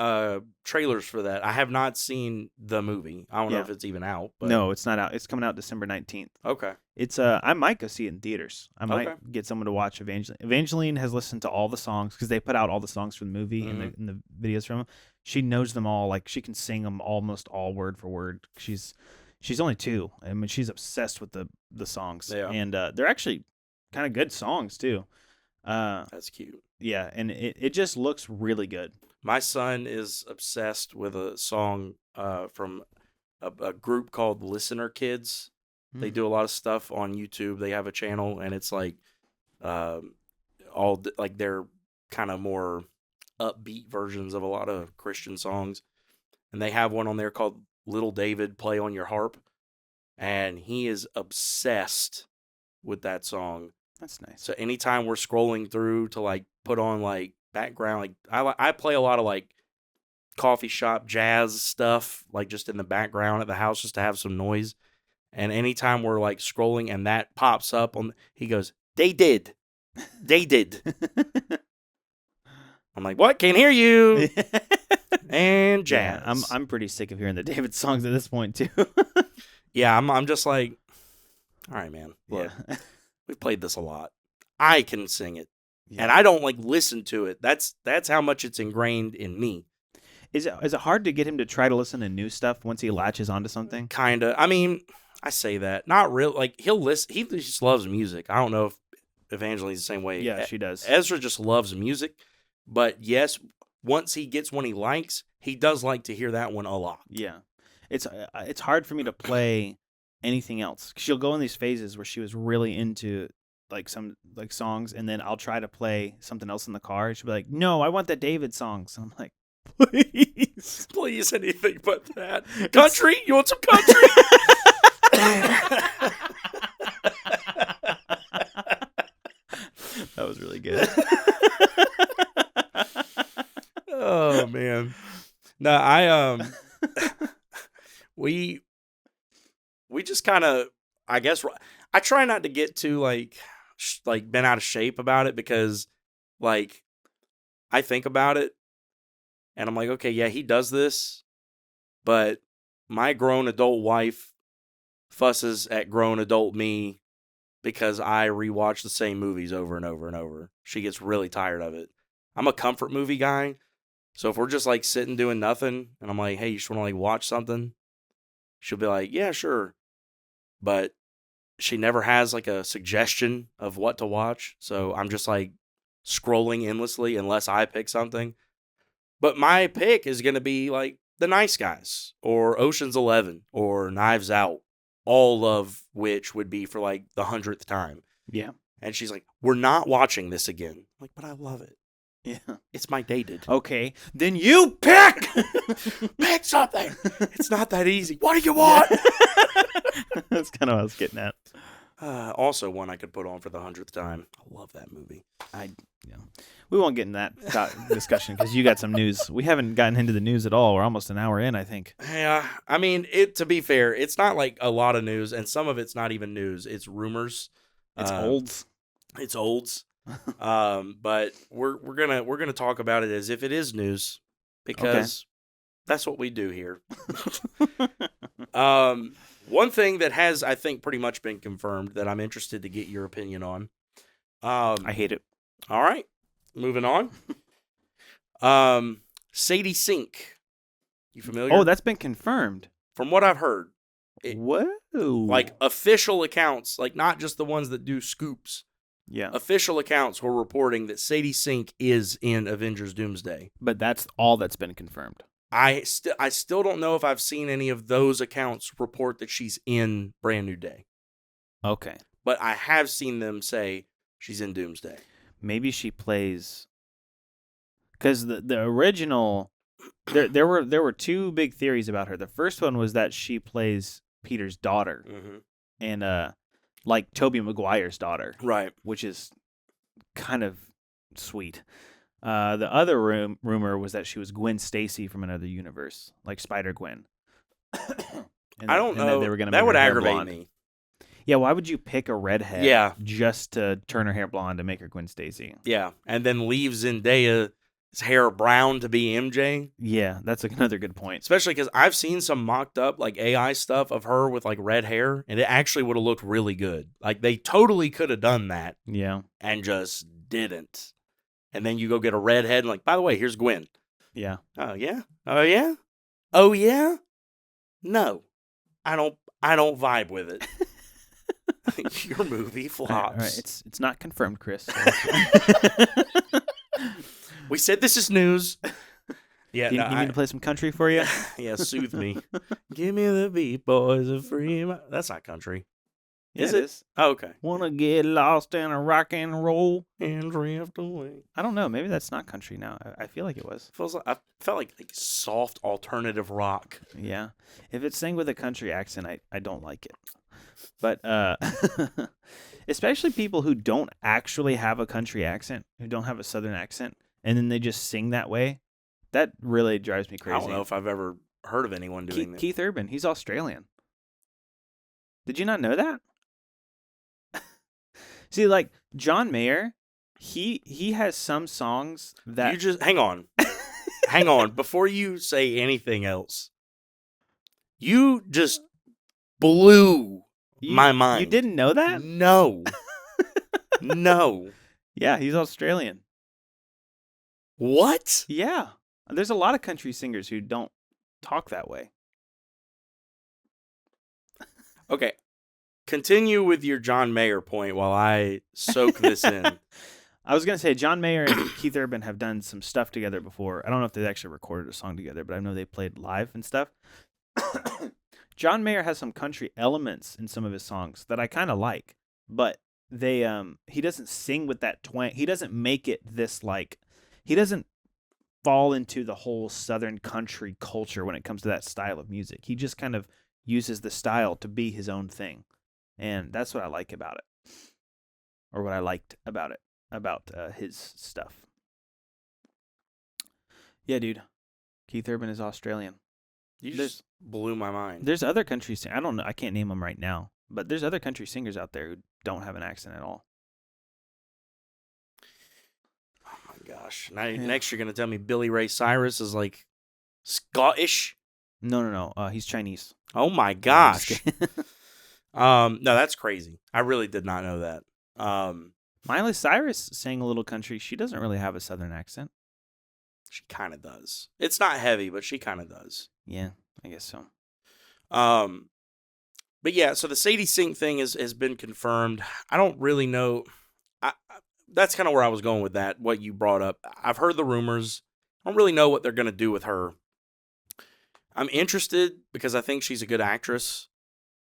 trailers for that. I have not seen the movie. I don't know if it's even out. But... No, it's not out. It's coming out December 19th. Okay. It's I might go see it in theaters. I might get someone to watch Evangeline. Evangeline has listened to all the songs because they put out all the songs from the movie and the videos from them. She knows them all. Like she can sing them almost all word for word. She's only 2. I mean, she's obsessed with the songs. Yeah. And they're actually kind of good songs too. That's cute. Yeah, and it just looks really good. My son is obsessed with a song from a group called Listener Kids. They do a lot of stuff on YouTube. They have a channel, and it's like all like they're kind of more upbeat versions of a lot of Christian songs. And they have one on there called Little David, Play on Your Harp. And he is obsessed with that song. That's nice. So anytime we're scrolling through to like put on like background, like I play a lot of like coffee shop jazz stuff, like just in the background at the house just to have some noise. And anytime we're like scrolling and that pops up he goes, they did. I'm like, what? Can't hear you. And jazz. Yeah, I'm pretty sick of hearing the David songs at this point too. Yeah, I'm just like, all right, man. Look, we've played this a lot. I can sing it. Yeah. And I don't like listen to it. That's how much it's ingrained in me. Is it hard to get him to try to listen to new stuff once he latches onto something? Kinda. I mean, I say that. Not real. Like he'll listen. He just loves music. I don't know if Evangeline's the same way. Yeah, she does. Ezra just loves music. But yes, once he gets one he likes, he does like to hear that one a lot. Yeah. It's hard for me to play anything else. She'll go in these phases where she was really into like some like songs, and then I'll try to play something else in the car. She'll be like, "No, I want the David songs." I'm like, please, anything but that. Country? You want some country? That was really good. Oh man. No, we just kind of, I guess, I try not to get too like bent out of shape about it because like I think about it and I'm like, okay, yeah, he does this, but my grown adult wife fusses at grown adult me because I rewatch the same movies over and over and over. She gets really tired of it. I'm a comfort movie guy. So if we're just like sitting doing nothing and I'm like, hey, you just want to like watch something? She'll be like, yeah, sure. But she never has like a suggestion of what to watch. So I'm just like scrolling endlessly unless I pick something. But my pick is going to be like The Nice Guys or Ocean's 11 or Knives Out, all of which would be for like the 100th time. Yeah. And she's like, we're not watching this again. I'm like, but I love it. Yeah. It's my dated. Okay. Then you pick! Pick something. It's not that easy. What do you want? That's kind of what I was getting at. Also one I could put on for the 100th time. I love that movie. We won't get in that discussion because you got some news. We haven't gotten into the news at all. We're almost an hour in, I think. Yeah. I mean, to be fair, it's not like a lot of news, and some of it's not even news. It's rumors. It's olds. It's olds. But we're gonna talk about it as if it is news because that's what we do here. One thing that has, I think, pretty much been confirmed that I'm interested to get your opinion on. I hate it. All right, moving on. Sadie Sink. You familiar? Oh, that's been confirmed. From what I've heard, Whoa. like official accounts, like not just the ones that do scoops. Yeah. Official accounts were reporting that Sadie Sink is in Avengers Doomsday. But that's all that's been confirmed. I still don't know if I've seen any of those accounts report that she's in Brand New Day. Okay. But I have seen them say she's in Doomsday. Maybe she plays, because the original, there were two big theories about her. The first one was that she plays Peter's daughter, and like Tobey Maguire's daughter, right? Which is kind of sweet. The other rumor was that she was Gwen Stacy from another universe, like Spider-Gwen. I don't know. They were gonna that would aggravate blonde. Me. Yeah, why would you pick a redhead just to turn her hair blonde to make her Gwen Stacy? Yeah, and then leave Zendaya's hair brown to be MJ? Yeah, that's another good point. Especially because I've seen some mocked up like AI stuff of her with like red hair, and it actually would have looked really good. Like they totally could have done that. Yeah. And just didn't. And then you go get a redhead and like, by the way, here's Gwen. Yeah. Oh yeah? Oh yeah? Oh yeah? No. I don't vibe with it. Your movie flops. All right. It's not confirmed, Chris. We said this is news. Yeah, do you need me to play some country for you? Yeah, soothe me. Give me the beat, boys, of free. That's not country. Is it? Oh, okay. Wanna get lost in a rock and roll and drift away. I don't know. Maybe that's not country now. I feel like it was. I felt like soft alternative rock. Yeah. If it's sang with a country accent, I don't like it. But especially people who don't actually have a country accent, who don't have a southern accent, and then they just sing that way, that really drives me crazy. I don't know if I've ever heard of anyone doing that. Keith Urban, he's Australian. Did you not know that? See, like John Mayer, he has some songs that you just hang on. Hang on, before you say anything else. You just blew my mind. You didn't know that? No. No. Yeah, he's Australian. What? Yeah. There's a lot of country singers who don't talk that way. Okay. Continue with your John Mayer point while I soak this in. I was going to say, John Mayer and Keith Urban have done some stuff together before. I don't know if they actually recorded a song together, but I know they played live and stuff. John Mayer has some country elements in some of his songs that I kind of like, but he doesn't sing with that twang. He doesn't make it this like, he doesn't fall into the whole Southern country culture when it comes to that style of music. He just kind of uses the style to be his own thing. And that's what I like about it. Or what I liked about it, about his stuff. Yeah, dude. Keith Urban is Australian. You just blew my mind. There's other country singers. I don't know. I can't name them right now. But there's other country singers out there who don't have an accent at all. Oh my gosh. Now, next you're going to tell me Billy Ray Cyrus is like Scottish? No. He's Chinese. Oh my gosh. No, that's crazy. I really did not know that. Miley Cyrus sang a little country. She doesn't really have a southern accent. She kind of does. It's not heavy, but she kind of does. Yeah, I guess so. But yeah, so the Sadie Sink thing has been confirmed. I don't really know. That's kind of where I was going with that, what you brought up. I've heard the rumors. I don't really know what they're going to do with her. I'm interested because I think she's a good actress.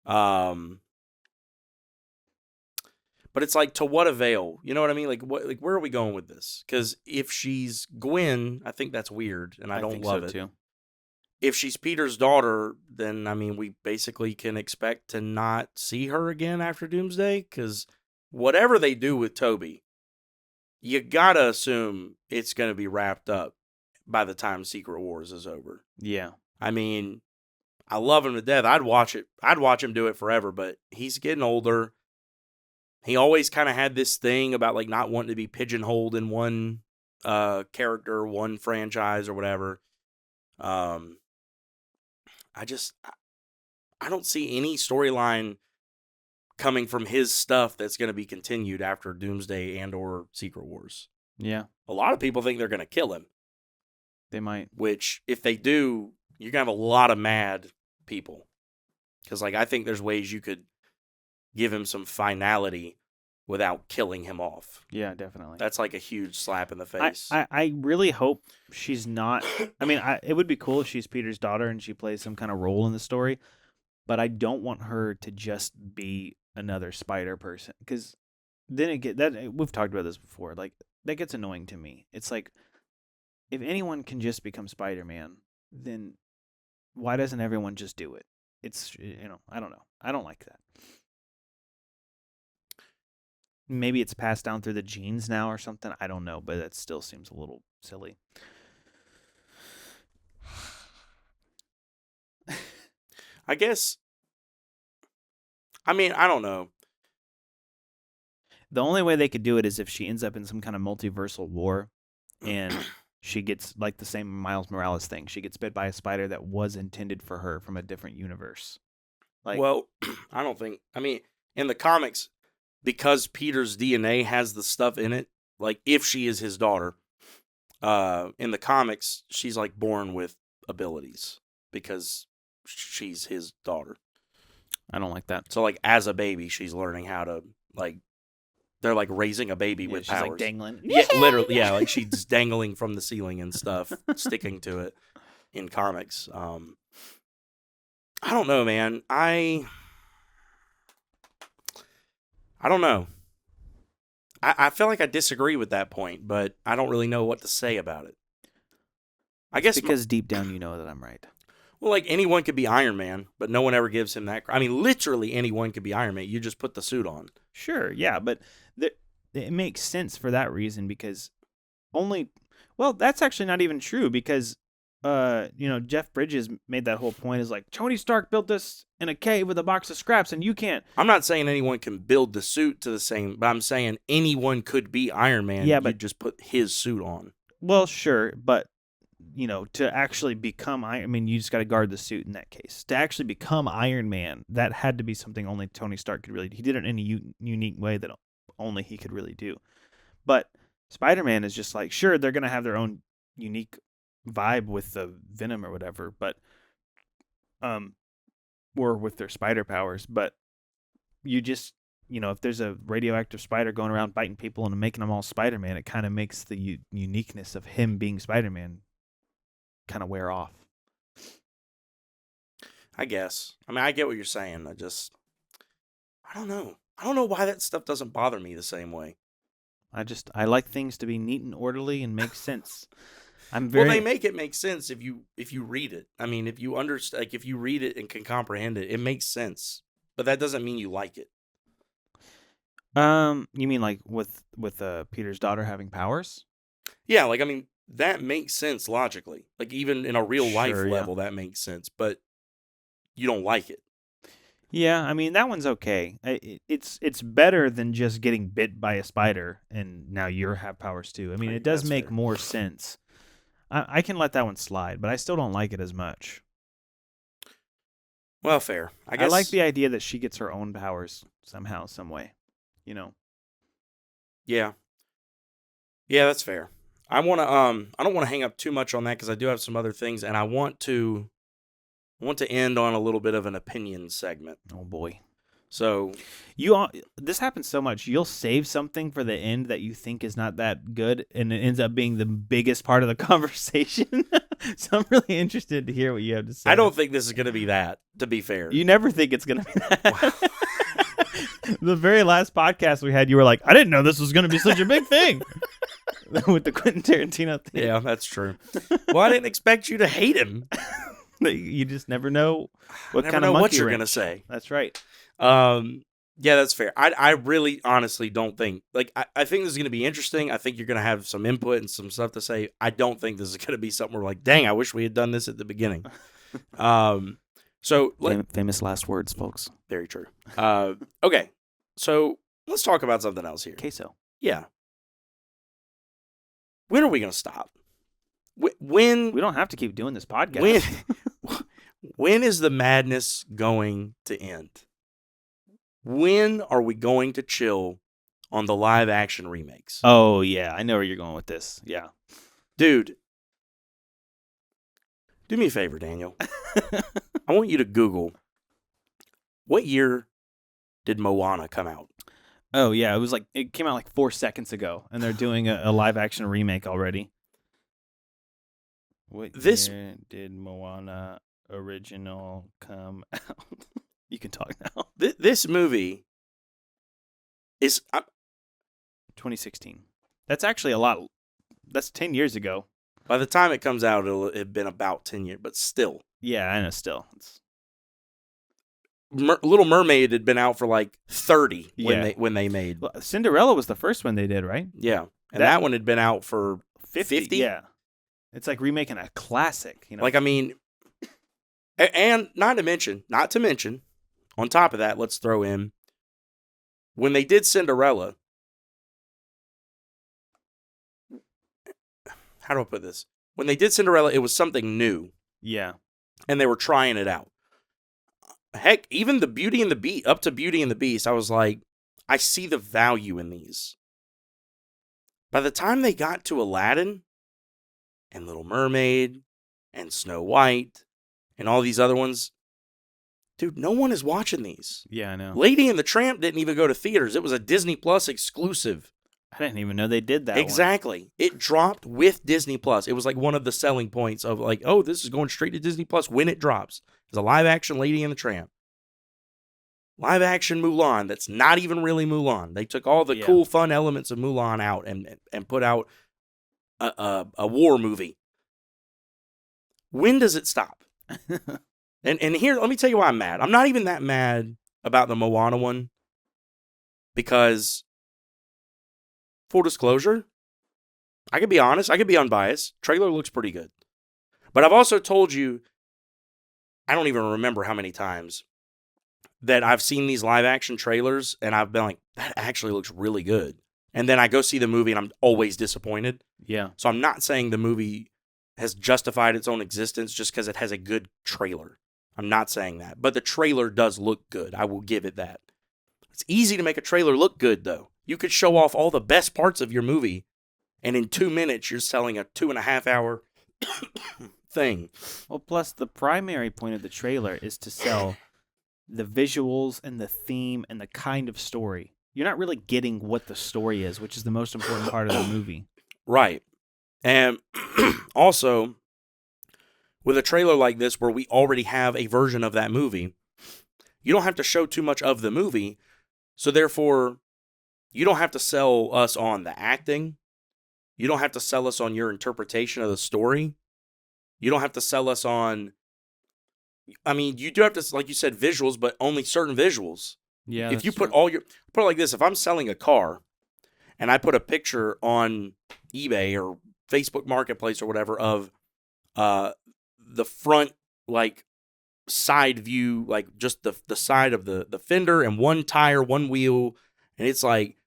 But it's like, to what avail? You know what I mean? Like, where are we going with this? Because if she's Gwen, I think that's weird, and I don't love it. Too. If she's Peter's daughter, then, I mean, we basically can expect to not see her again after Doomsday, because whatever they do with Toby, you gotta assume it's going to be wrapped up by the time Secret Wars is over. Yeah. I mean, I love him to death. I'd watch it. I'd watch him do it forever, but he's getting older. He always kind of had this thing about like not wanting to be pigeonholed in one character, one franchise or whatever. I don't see any storyline coming from his stuff that's going to be continued after Doomsday and or Secret Wars. Yeah. A lot of people think they're going to kill him. They might. Which, if they do, you're going to have a lot of mad people. Because, like, I think there's ways you could give him some finality without killing him off. Yeah, definitely. That's like a huge slap in the face. I really hope she's not. I mean, it would be cool if she's Peter's daughter and she plays some kind of role in the story, but I don't want her to just be another spider person, because then we've talked about this before. Like, that gets annoying to me. It's like, if anyone can just become Spider-Man, then why doesn't everyone just do it? It's, I don't know. I don't like that. Maybe it's passed down through the genes now or something. I don't know, but that still seems a little silly. I guess. I mean, I don't know. The only way they could do it is if she ends up in some kind of multiversal war and she gets, like, the same Miles Morales thing. She gets bit by a spider that was intended for her from a different universe. Like, well, I don't think. I mean, in the comics, because Peter's DNA has the stuff in it, like, if she is his daughter, in the comics, she's, like, born with abilities because she's his daughter. I don't like that. So, like, as a baby, she's learning how to, like, they're, like, raising a baby with she's powers. like dangling. Yeah, literally. Yeah, like, she's dangling from the ceiling and stuff, sticking to it in comics. I don't know, man. I don't know. I feel like I disagree with that point, but I don't really know what to say about it. I guess because deep down you know that I'm right. Well, like, anyone could be Iron Man, but no one ever gives him that. I mean, literally anyone could be Iron Man. You just put the suit on. Sure, yeah, but it makes sense for that reason, because that's actually not even true, because Jeff Bridges made that whole point, is like, Tony Stark built this in a cave with a box of scraps and you can't. I'm not saying anyone can build the suit to the same, but I'm saying anyone could be Iron Man. Yeah, but but you just put his suit on. Well, sure, but to actually become Iron, I mean, you just got to guard the suit in that case. To actually become Iron Man, that had to be something only Tony Stark could really do. He did it in a unique way that only he could really do. But Spider-Man is just like, sure, they're going to have their own unique vibe with the venom or whatever, but or with their spider powers, but you just, if there's a radioactive spider going around biting people and making them all Spider-Man, it kind of makes the uniqueness of him being Spider-Man kind of wear off. I guess. I mean, I get what you're saying. I don't know. I don't know why that stuff doesn't bother me the same way. I like things to be neat and orderly and make sense. Well, they make it make sense if you read it. I mean, if you understand, like, if you read it and can comprehend it, it makes sense. But that doesn't mean you like it. You mean like with Peter's daughter having powers? Yeah, like, I mean, that makes sense logically. Like, even in a real life level, that makes sense. But you don't like it. Yeah, I mean, that one's okay. It's better than just getting bit by a spider and now you have powers too. I mean, it does make more sense. I can let that one slide, but I still don't like it as much. Well, fair. I guess I like the idea that she gets her own powers somehow, some way. Yeah. Yeah, that's fair. I don't want to hang up too much on that because I do have some other things, and I want to end on a little bit of an opinion segment. Oh boy. So this happens so much. You'll save something for the end that you think is not that good, and it ends up being the biggest part of the conversation. So I'm really interested to hear what you have to say. I don't think this is going to be that, to be fair. You never think it's going to be that. Wow. The very last podcast we had, you were like, I didn't know this was going to be such a big thing. With the Quentin Tarantino thing. Yeah, that's true. Well, I didn't expect you to hate him. You just never know what you're going to say. That's right. Yeah, that's fair. I really honestly don't think, like, I think this is going to be interesting. I think you're going to have some input and some stuff to say. I don't think this is going to be something where, like, dang, I wish we had done this at the beginning. So famous last words, folks. Very true. Okay. So let's talk about something else here. Queso. Yeah. When are we going to stop? When we don't have to keep doing this podcast. When is the madness going to end? When are we going to chill on the live action remakes? Oh, yeah. I know where you're going with this. Yeah. Dude, do me a favor, Daniel. I want you to Google, what year did Moana come out? Oh yeah, it came out like 4 seconds ago, and they're doing a live action remake already. What year did Moana original come out? You can talk now. This movie is 2016. That's actually a lot. That's 10 years ago. By the time it comes out, it'll have been about 10 years, but still. Yeah, I know. Still, Little Mermaid had been out for like 30 when they made. Well, Cinderella was the first one they did, right? Yeah, and that one had been out for 50. Yeah, it's like remaking a classic. You know, like I mean, and not to mention, on top of that, let's throw in when they did Cinderella. How do I put this? When they did Cinderella, it was something new. Yeah, and they were trying it out. Heck, even the Beauty and the Beast, up to Beauty and the Beast, I was like, I see the value in these. By the time they got to Aladdin and Little Mermaid and Snow White and all these other ones, dude, no one is watching these. Yeah, I know. Lady and the Tramp didn't even go to theaters. It was a Disney Plus exclusive. I didn't even know they did that. Exactly. It dropped with Disney Plus. It was like one of the selling points of like, oh, this is going straight to Disney Plus when it drops. It's a live action Lady and the Tramp. Live action Mulan that's not even really Mulan. They took all the cool, fun elements of Mulan out and put out a war movie. When does it stop? and here, let me tell you why I'm mad. I'm not even that mad about the Moana one because, full disclosure, I could be honest. I could be unbiased. Trailer looks pretty good. But I've also told you, I don't even remember how many times that I've seen these live action trailers and I've been like, that actually looks really good. And then I go see the movie and I'm always disappointed. Yeah. So I'm not saying the movie has justified its own existence just because it has a good trailer. I'm not saying that. But the trailer does look good. I will give it that. It's easy to make a trailer look good, though. You could show off all the best parts of your movie, and in 2 minutes, you're selling a 2.5 hour thing. Well, plus the primary point of the trailer is to sell the visuals and the theme and the kind of story. You're not really getting what the story is, which is the most important part of the movie. Right. And also, with a trailer like this where we already have a version of that movie, you don't have to show too much of the movie. So therefore, you don't have to sell us on the acting. You don't have to sell us on your interpretation of the story. You don't have to sell us on, I mean, you do have to, like you said, visuals, but only certain visuals. Yeah. If you put put it like this, if I'm selling a car and I put a picture on eBay or Facebook Marketplace or whatever of the front, like, side view, like just the side of the fender and one tire, one wheel, and it's like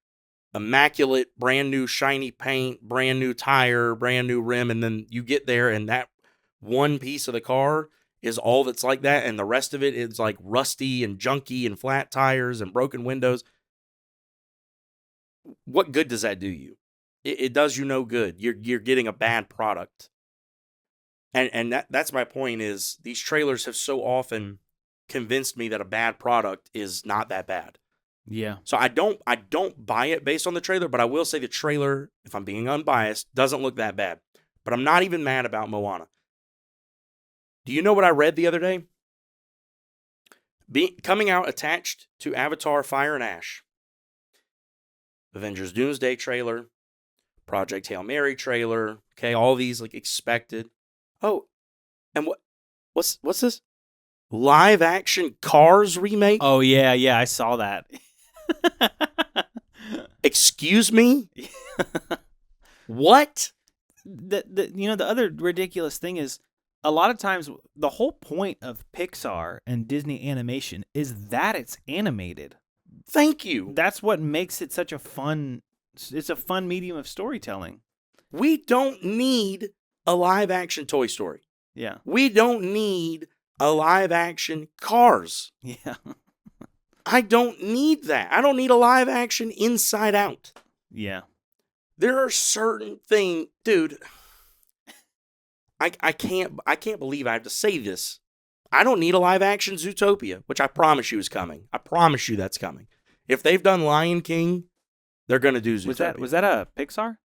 immaculate, brand new shiny paint, brand new tire, brand new rim, and then you get there and that one piece of the car is all that's like that, and the rest of it is like rusty and junky and flat tires and broken windows. What good does that do you? It does you no good. You're getting a bad product. And that's my point is these trailers have so often convinced me that a bad product is not that bad. Yeah. So I don't buy it based on the trailer, but I will say the trailer, if I'm being unbiased, doesn't look that bad. But I'm not even mad about Moana. Do you know what I read the other day? Coming out attached to Avatar Fire and Ash. Avengers Doomsday trailer, Project Hail Mary trailer, okay, all these like expected. Oh, and what's this? Live action Cars remake? Oh yeah, I saw that. Excuse me? What? The other ridiculous thing is a lot of times the whole point of Pixar and Disney animation is that it's animated. Thank you. That's what makes it such a fun medium of storytelling. We don't need a live action Toy Story. Yeah. We don't need a live action Cars. Yeah. I don't need that. I don't need a live action Inside Out. Yeah. There are certain things, dude. I can't believe I have to say this I don't need a live action Zootopia, which I promise you is coming. I promise you that's coming. If they've done Lion King, they're going to do Zootopia. Was that a Pixar?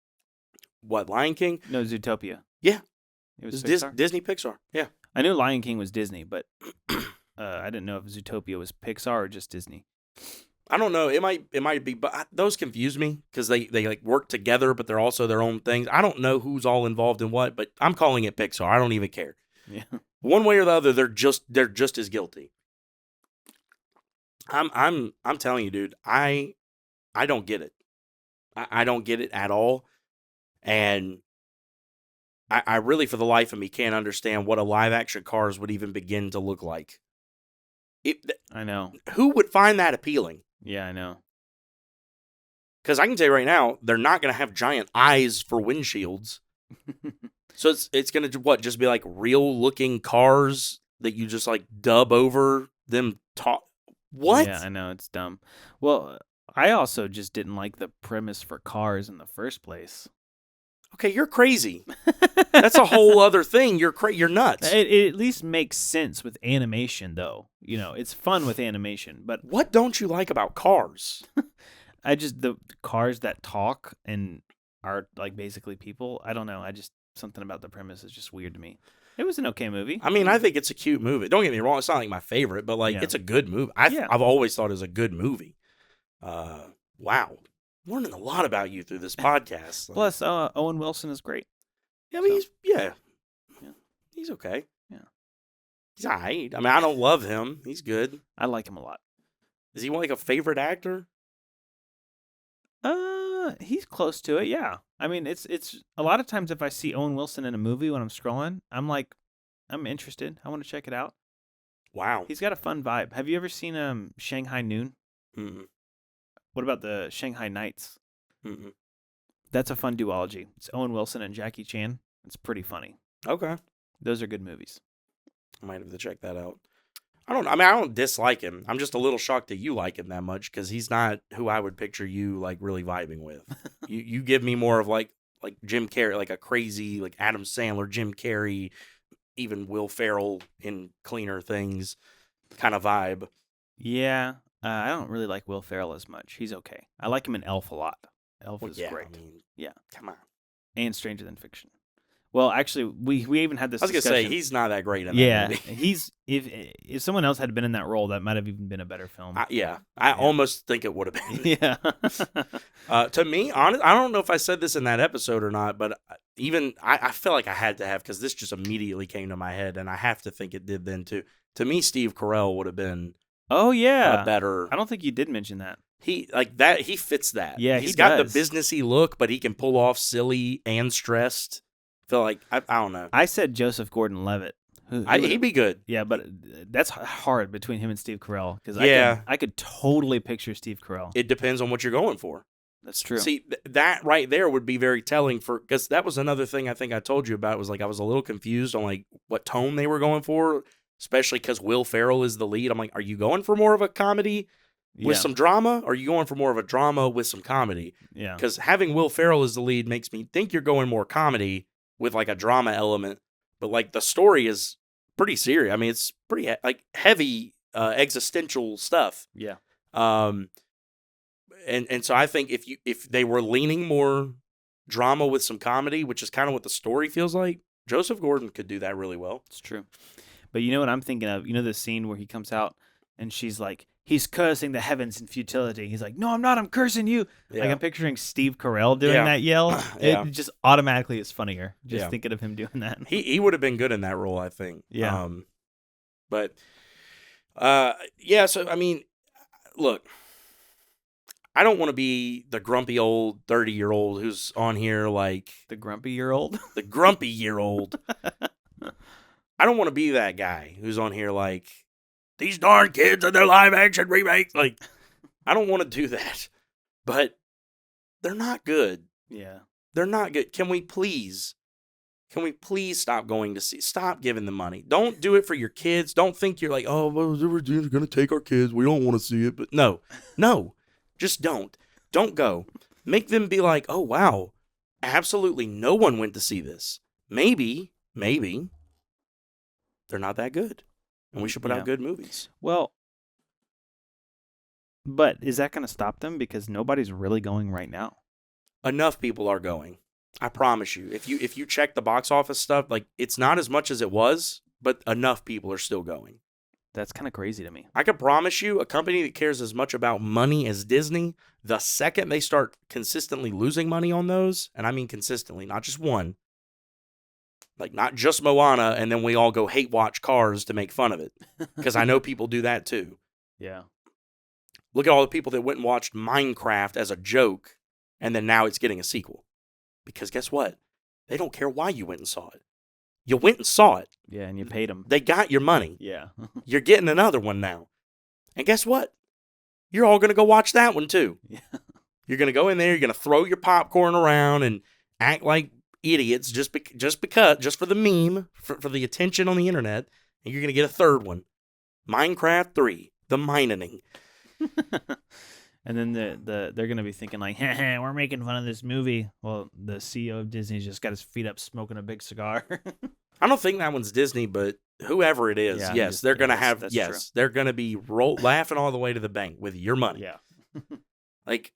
What, Lion King? No, Zootopia. Yeah. It was Pixar? Disney Pixar. Yeah. I knew Lion King was Disney, but I didn't know if Zootopia was Pixar or just Disney. I don't know. It might be, but those confuse me because they like work together, but they're also their own things. I don't know who's all involved in what, but I'm calling it Pixar. I don't even care. Yeah. One way or the other, they're just as guilty. I'm telling you, dude. I don't get it. I don't get it at all, and I really, for the life of me, can't understand what a live action Cars would even begin to look like. I know. Who would find that appealing? Yeah, I know. Because I can tell you right now, they're not going to have giant eyes for windshields. So it's going to what? Just be like real looking cars that you just like dub over them. What? Yeah, I know, it's dumb. Well, I also just didn't like the premise for Cars in the first place. Okay, you're crazy. That's a whole other thing. You're nuts. It at least makes sense with animation, though. You know, it's fun with animation. But what don't you like about Cars? the cars that talk and are like basically people. I don't know. Something about the premise is just weird to me. It was an okay movie. I mean, I think it's a cute movie. Don't get me wrong; it's not like my favorite, but like it's a good movie. I've always thought it was a good movie. Wow. Learning a lot about you through this podcast. Plus, Owen Wilson is great. Yeah, I mean, he's okay. Yeah, he's all right. I mean, I don't love him. He's good. I like him a lot. Is he like a favorite actor? He's close to it. Yeah. I mean, it's a lot of times if I see Owen Wilson in a movie when I'm scrolling, I'm like, I'm interested. I want to check it out. Wow. He's got a fun vibe. Have you ever seen Shanghai Noon? Mm-hmm. What about the Shanghai Nights? Mm-hmm. That's a fun duology. It's Owen Wilson and Jackie Chan. It's pretty funny. Okay. Those are good movies. I might have to check that out. I don't dislike him. I'm just a little shocked that you like him that much because he's not who I would picture you like really vibing with. you give me more of like Jim Carrey, like a crazy like Adam Sandler, Jim Carrey, even Will Ferrell in Cleaner Things kind of vibe. Yeah. I don't really like Will Ferrell as much. He's okay. I like him in Elf a lot. Elf is great. I mean, yeah. Come on. And Stranger Than Fiction. Well, actually, we even had this. I was gonna say he's not that great in that movie. He's if someone else had been in that role, that might have even been a better film. I almost think it would have been. Yeah. To me, honest, I don't know if I said this in that episode or not, but even I feel like I had to have because this just immediately came to my head, and I have to think it did then too. To me, Steve Carell would have been. Oh yeah, better. I don't think you did mention that. He fits that. Yeah, he's got the businessy look, but he can pull off silly and stressed. I feel like I don't know. I said Joseph Gordon-Levitt. He'd be good. Yeah, but that's hard between him and Steve Carell because I could totally picture Steve Carell. It depends on what you're going for. That's true. See, that right there would be very telling because that was another thing I think I told you about was like I was a little confused on like what tone they were going for. Especially because Will Ferrell is the lead. I'm like, are you going for more of a comedy with some drama? Or are you going for more of a drama with some comedy? Yeah. Because having Will Ferrell as the lead makes me think you're going more comedy with like a drama element. But like the story is pretty serious. I mean, it's pretty like heavy existential stuff. Yeah. And so I think if they were leaning more drama with some comedy, which is kind of what the story feels like, Joseph Gordon could do that really well. It's true. But you know what I'm thinking of? You know the scene where he comes out and she's like, he's cursing the heavens in futility. He's like, no, I'm not. I'm cursing you. Yeah. Like I'm picturing Steve Carell doing that yell. It just automatically is funnier. Just thinking of him doing that. He would have been good in that role, I think. Yeah. So, I mean, look, I don't want to be the grumpy old 30-year-old who's on here like... The grumpy year old? The grumpy year old. I don't want to be that guy who's on here like, these darn kids and their live action remake. Like, I don't want to do that. But they're not good. Yeah. They're not good. Can we please stop going to see? Stop giving them money. Don't do it for your kids. Don't think you're like, oh, well, we're going to take our kids. We don't want to see it. But no, just don't. Don't go. Make them be like, oh, wow, absolutely no one went to see this. Maybe. They're not that good. and we should put out good movies. Well, but is that going to stop them? Because nobody's really going right now. Enough people are going. I promise you. If you check the box office stuff, like it's not as much as it was, but enough people are still going. That's kind of crazy to me. I can promise you, a company that cares as much about money as Disney, the second they start consistently losing money on those, and I mean consistently, not just one, like not just Moana, and then we all go hate watch Cars to make fun of it, because I know people do that too. Yeah. Look at all the people that went and watched Minecraft as a joke, and then now it's getting a sequel. Because guess what? They don't care why you went and saw it. You went and saw it. Yeah, and you paid them. They got your money. Yeah. You're getting another one now. And guess what? You're all going to go watch that one too. Yeah. You're going to go in there, you're going to throw your popcorn around and act like idiots just for the meme, for the attention on the internet, and you're going to get a third one. Minecraft 3, The Mining. And then they're going to be thinking like, we're making fun of this movie. Well, the CEO of Disney's just got his feet up smoking a big cigar. I don't think that one's Disney, but whoever it is, Yeah, yes, they're going to have, that's yes, true. they're going to be laughing all the way to the bank with your money. Yeah. Like,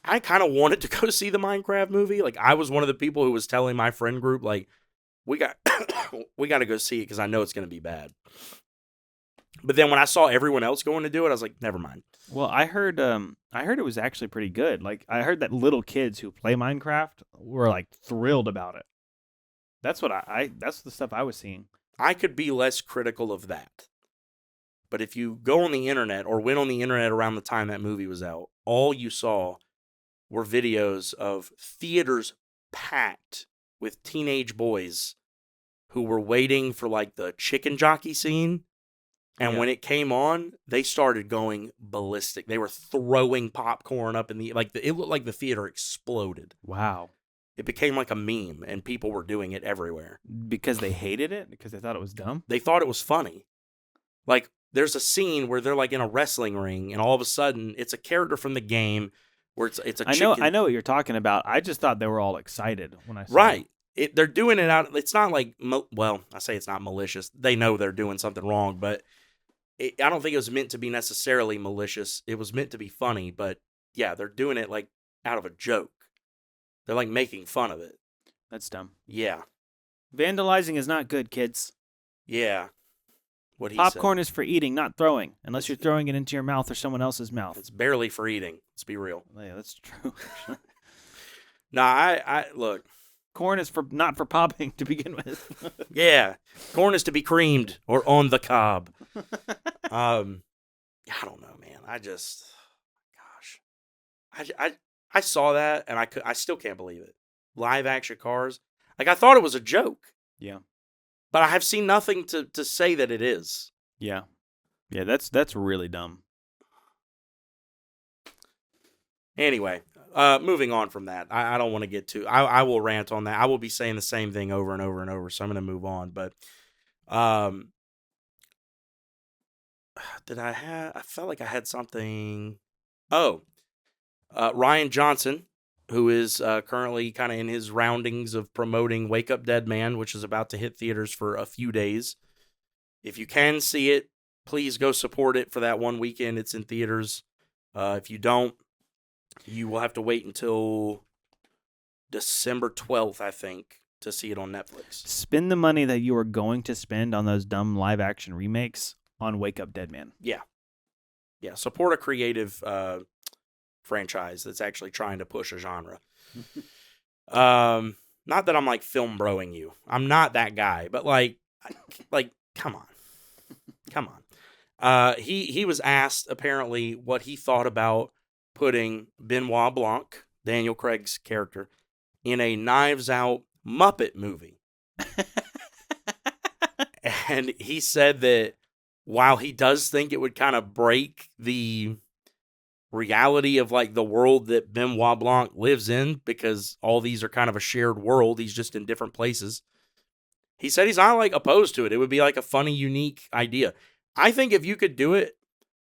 I kind of wanted to go see the Minecraft movie. Like, I was one of the people who was telling my friend group, like, we got to go see it because I know it's going to be bad. But then when I saw everyone else going to do it, I was like, never mind. Well, I heard it was actually pretty good. Like, I heard that little kids who play Minecraft were like thrilled about it. That's what that's the stuff I was seeing. I could be less critical of that. But if you go on the internet or went on the internet around the time that movie was out, all you saw were videos of theaters packed with teenage boys who were waiting for like the chicken jockey scene. And when it came on, they started going ballistic. They were throwing popcorn up in the, it looked like the theater exploded. Wow. It became like a meme, and people were doing it everywhere. Because they hated it? Because they thought it was dumb? They thought it was funny. Like, there's a scene where they're like in a wrestling ring, and all of a sudden, it's a character from the game where it's a chicken. I know what you're talking about. I just thought they were all excited when I saw Right. They're doing it out. It's not like, well, I say it's not malicious. They know they're doing something wrong, but I don't think it was meant to be necessarily malicious. It was meant to be funny, but yeah, they're doing it like out of a joke. They're like making fun of it. That's dumb. Yeah. Vandalizing is not good, kids. Yeah. What he Popcorn is for eating, not throwing. Unless you're throwing it into your mouth or someone else's mouth. It's barely for eating. Let's be real. Yeah, that's true. Nah, I look. Corn is not for popping to begin with. Yeah. Corn is to be creamed or on the cob. I don't know, man. I saw that and I still can't believe it. Live action Cars. Like, I thought it was a joke. Yeah. But I have seen nothing to say that it is. Yeah. Yeah, that's really dumb. Anyway, moving on from that. I don't want to get too... I will rant on that. I will be saying the same thing over and over and over, so I'm going to move on. But I felt like I had something... Oh, Ryan Johnson, who is currently kind of in his roundings of promoting Wake Up Deadman, which is about to hit theaters for a few days. If you can see it, please go support it for that one weekend it's in theaters. If you don't, you will have to wait until December 12th, I think, to see it on Netflix. Spend the money that you are going to spend on those dumb live-action remakes on Wake Up Deadman. Yeah. Yeah, support a creative franchise that's actually trying to push a genre. Not that I'm, like, film broing you. I'm not that guy, but, like, come on. Come on. He was asked, apparently, what he thought about putting Benoit Blanc, Daniel Craig's character, in a Knives Out Muppet movie. And he said that while he does think it would kind of break the reality of like the world that Benoit Blanc lives in, because all these are kind of a shared world, he's just in different places. He said he's not like opposed to it. It would be like a funny, unique idea. I think if you could do it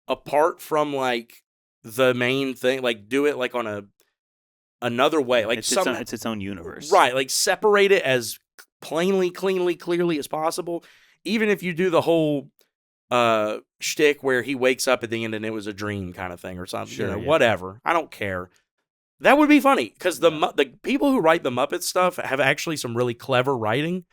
apart from like the main thing, like do it like on another way, like it's its own universe, right? Like separate it as plainly, clearly as possible. Even if you do the whole shtick where he wakes up at the end and it was a dream kind of thing or something. Sure, yeah. Whatever. I don't care. That would be funny because the people who write the Muppet stuff have actually some really clever writing,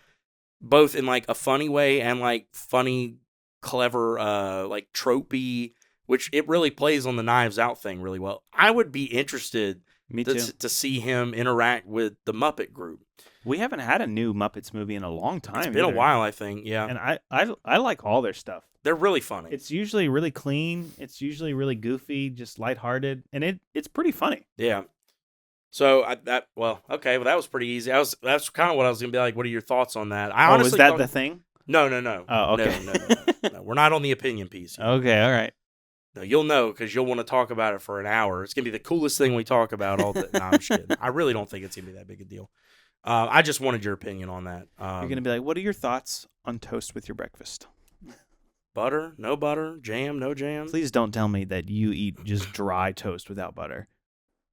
both in like a funny way and like funny, clever, like tropey, which it really plays on the Knives Out thing really well. I would be interested to see him interact with the Muppet group. We haven't had a new Muppets movie in a long time. It's been a while, I think. Yeah, and I like all their stuff. They're really funny. It's usually really clean. It's usually really goofy, just lighthearted, and it's pretty funny. Yeah. So that was pretty easy. That's kind of what I was gonna be like. What are your thoughts on that? I honestly was that the thing? No. Oh, okay. No. We're not on the opinion piece. Okay, all right. No, you'll know because you'll want to talk about it for an hour. It's gonna be the coolest thing we talk about all the. No, I'm just kidding. I really don't think it's gonna be that big a deal. I just wanted your opinion on that. You're gonna be like, what are your thoughts on toast with your breakfast? Butter, no butter, jam, no jam. Please don't tell me that you eat just dry toast without butter.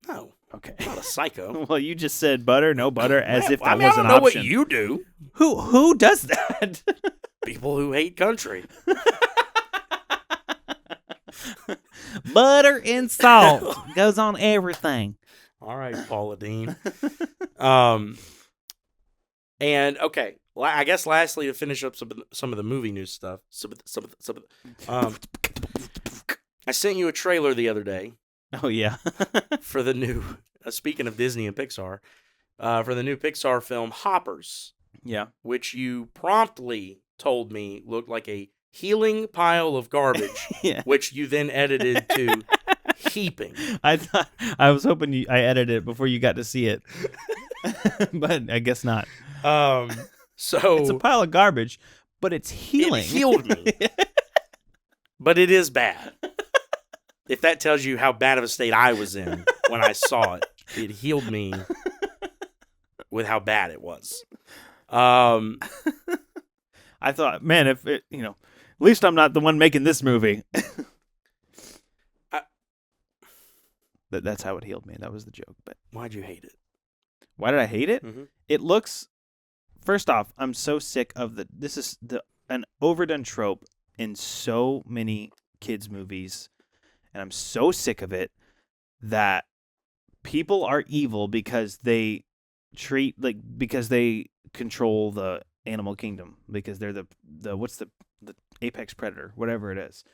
No. Okay. I'm not a psycho. Well, you just said butter, no butter, as if that was an option. I don't know what you do. Who does that? People who hate country. Butter and salt goes on everything. All right, Paula Dean. And okay, I guess lastly to finish up some of the movie news stuff. I sent you a trailer the other day. Oh yeah. For the new, speaking of Disney and Pixar, for the new Pixar film Hoppers. Yeah. Which you promptly told me looked like a healing pile of garbage. Yeah. Which you then edited to heaping. I was hoping I edited it before you got to see it. But I guess not. So it's a pile of garbage, but it's healing. It healed me. But it is bad. If that tells you how bad of a state I was in when I saw it, it healed me with how bad it was. I thought, man, if it, at least I'm not the one making this movie. That's how it healed me. That was the joke. But why'd you hate it? Why did I hate it? Mm-hmm. It looks. First off, I'm so sick of this is an overdone trope in so many kids movies, and I'm so sick of it that people are evil because they because they control the animal kingdom, because they're the apex predator, whatever it is.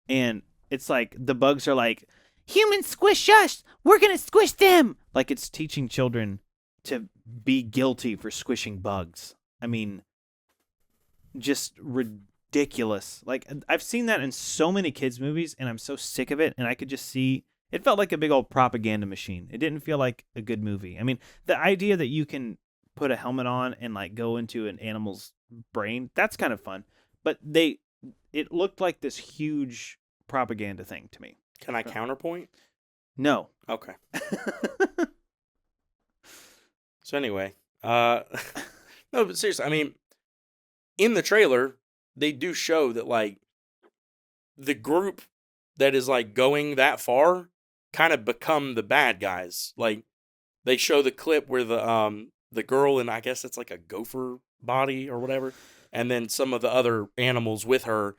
And it's like the bugs are like, humans squish us, we're gonna squish them. Like it's teaching children to be guilty for squishing bugs. I mean, just ridiculous. Like I've seen that in so many kids movies, and I'm so sick of it. And I could just see it felt like a big old propaganda machine. It didn't feel like a good movie. I mean, the idea that you can put a helmet on and like go into an animal's brain, that's kind of fun. But it looked like this huge propaganda thing to me. Can I counterpoint? No. Okay. So anyway, no, but seriously, I mean, in the trailer, they do show that like the group that is like going that far kind of become the bad guys. Like they show the clip where the girl, and I guess it's like a gopher body or whatever, and then some of the other animals with her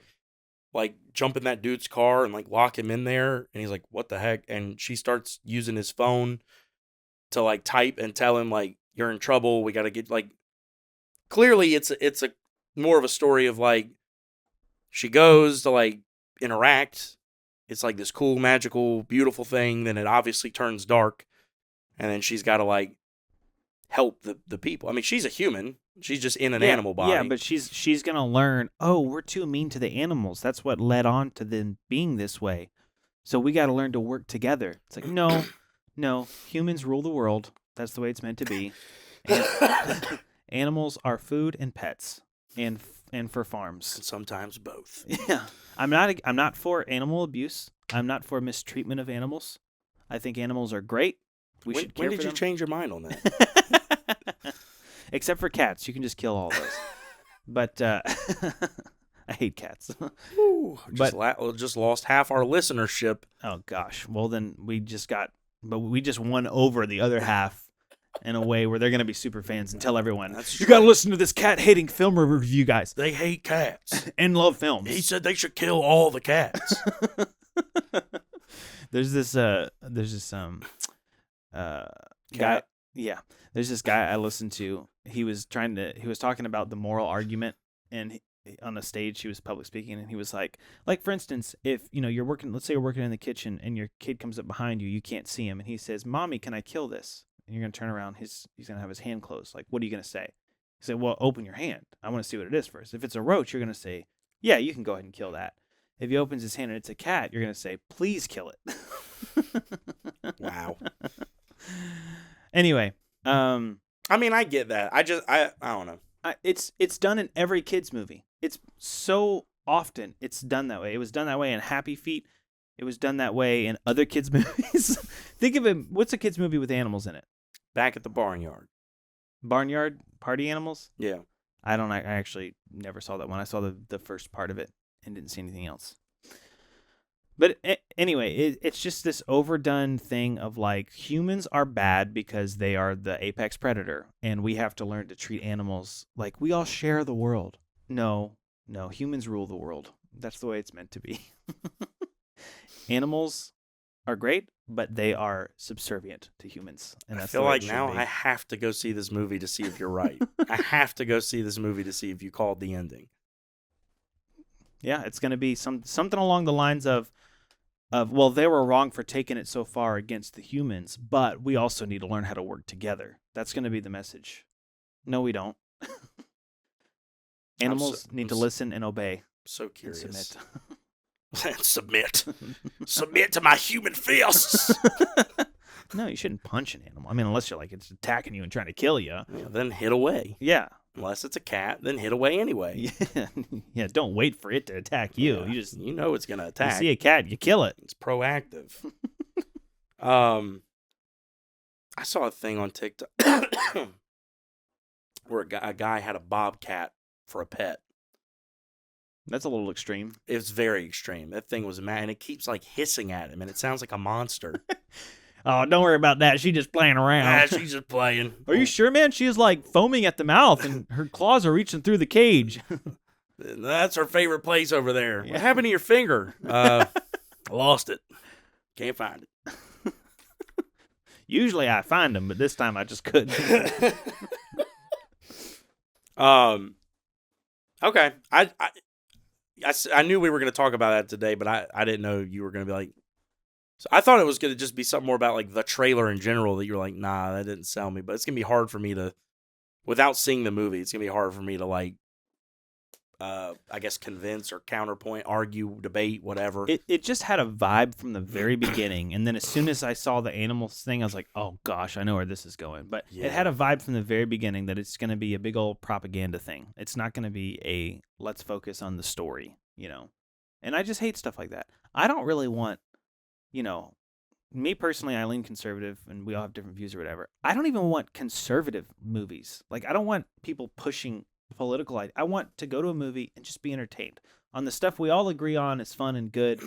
like jump in that dude's car and like lock him in there, and he's like, what the heck? And she starts using his phone to like type and tell him like, you're in trouble, we got to get like, clearly it's a more of a story of like, she goes to like interact, it's like this cool, magical, beautiful thing, then it obviously turns dark, and then she's got to like help the people. I mean, she's a human, she's just in an animal body. Yeah, but she's gonna learn, oh, we're too mean to the animals, that's what led on to them being this way, so we got to learn to work together. It's like, no, humans rule the world. That's the way it's meant to be. And animals are food and pets, and for farms. And sometimes both. Yeah, I'm not for animal abuse. I'm not for mistreatment of animals. I think animals are great. We should care when did for you them. change your mind on that? Except for cats, you can just kill all of those. But I hate cats. Ooh, just lost half our listenership. Oh gosh. Well, then we just won over the other half, in a way where they're going to be super fans and tell everyone, That's you got to listen to this cat-hating film review, guys. They hate cats. And love films. He said they should kill all the cats. There's this guy. Yeah. There's this guy I listened to. He was talking about the moral argument, and on a stage he was public speaking, and he was like for instance, if you're working, let's say you're working in the kitchen and your kid comes up behind you, you can't see him, and he says, "Mommy, can I kill this?" And you're going to turn around, he's going to have his hand closed. Like, what are you going to say? He said, "Well, open your hand. I want to see what it is first." If it's a roach, you're going to say, "Yeah, you can go ahead and kill that." If he opens his hand and it's a cat, you're going to say, "Please kill it." Wow. Anyway, I mean, I get that. I don't know. It's done in every kid's movie. It's so often it's done that way. It was done that way in Happy Feet. It was done that way in other kids' movies. Think of it. What's a kids' movie with animals in it? Back at the Barnyard. Barnyard Party Animals? Yeah. I actually never saw that one. I saw the first part of it and didn't see anything else. But anyway, it's just this overdone thing of like, humans are bad because they are the apex predator, and we have to learn to treat animals like we all share the world. No, humans rule the world. That's the way it's meant to be. Animals are great, but they are subservient to humans. And that's I feel like now I have to go see this movie to see if you're right. I have to go see this movie to see if you called the ending. Yeah, it's going to be something along the lines of, well, they were wrong for taking it so far against the humans, but we also need to learn how to work together. That's going to be the message. No, we don't. Animals need to listen and obey. So curious. And submit. Submit. Submit to my human fists. No, you shouldn't punch an animal. I mean, unless you're like it's attacking you and trying to kill you. Yeah, then hit away. Yeah. Unless it's a cat, then hit away anyway. Yeah. Don't wait for it to attack you. Yeah, you just it's gonna attack. You see a cat, you kill it. It's proactive. I saw a thing on TikTok where a guy had a bobcat for a pet. That's a little extreme. It's very extreme. That thing was mad, and it keeps like hissing at him, and it sounds like a monster. Oh, don't worry about that. She's just playing around. She's just playing. Are you sure, man? She is like foaming at the mouth, and her claws are reaching through the cage. That's her favorite place over there. Yeah. What happened to your finger? I lost it. Can't find it. Usually I find them, but this time I just couldn't. Okay. I knew we were going to talk about that today, but I didn't know you were going to be like. So I thought it was going to just be something more about like the trailer in general that you're like, nah, that didn't sell me. But it's going to be hard for me to, without seeing the movie, it's going to be hard for me to like, I guess convince or counterpoint, argue, debate, whatever. It just had a vibe from the very beginning, and then as soon as I saw the animals thing, I was like, oh gosh, I know where this is going. But It had a vibe from the very beginning that it's going to be a big old propaganda thing. It's not going to be a let's focus on the story, And I just hate stuff like that. I don't really want, me personally, I lean conservative, and we all have different views or whatever. I don't even want conservative movies. Like, I don't want people pushing political. I want to go to a movie and just be entertained on the stuff we all agree on is fun and good,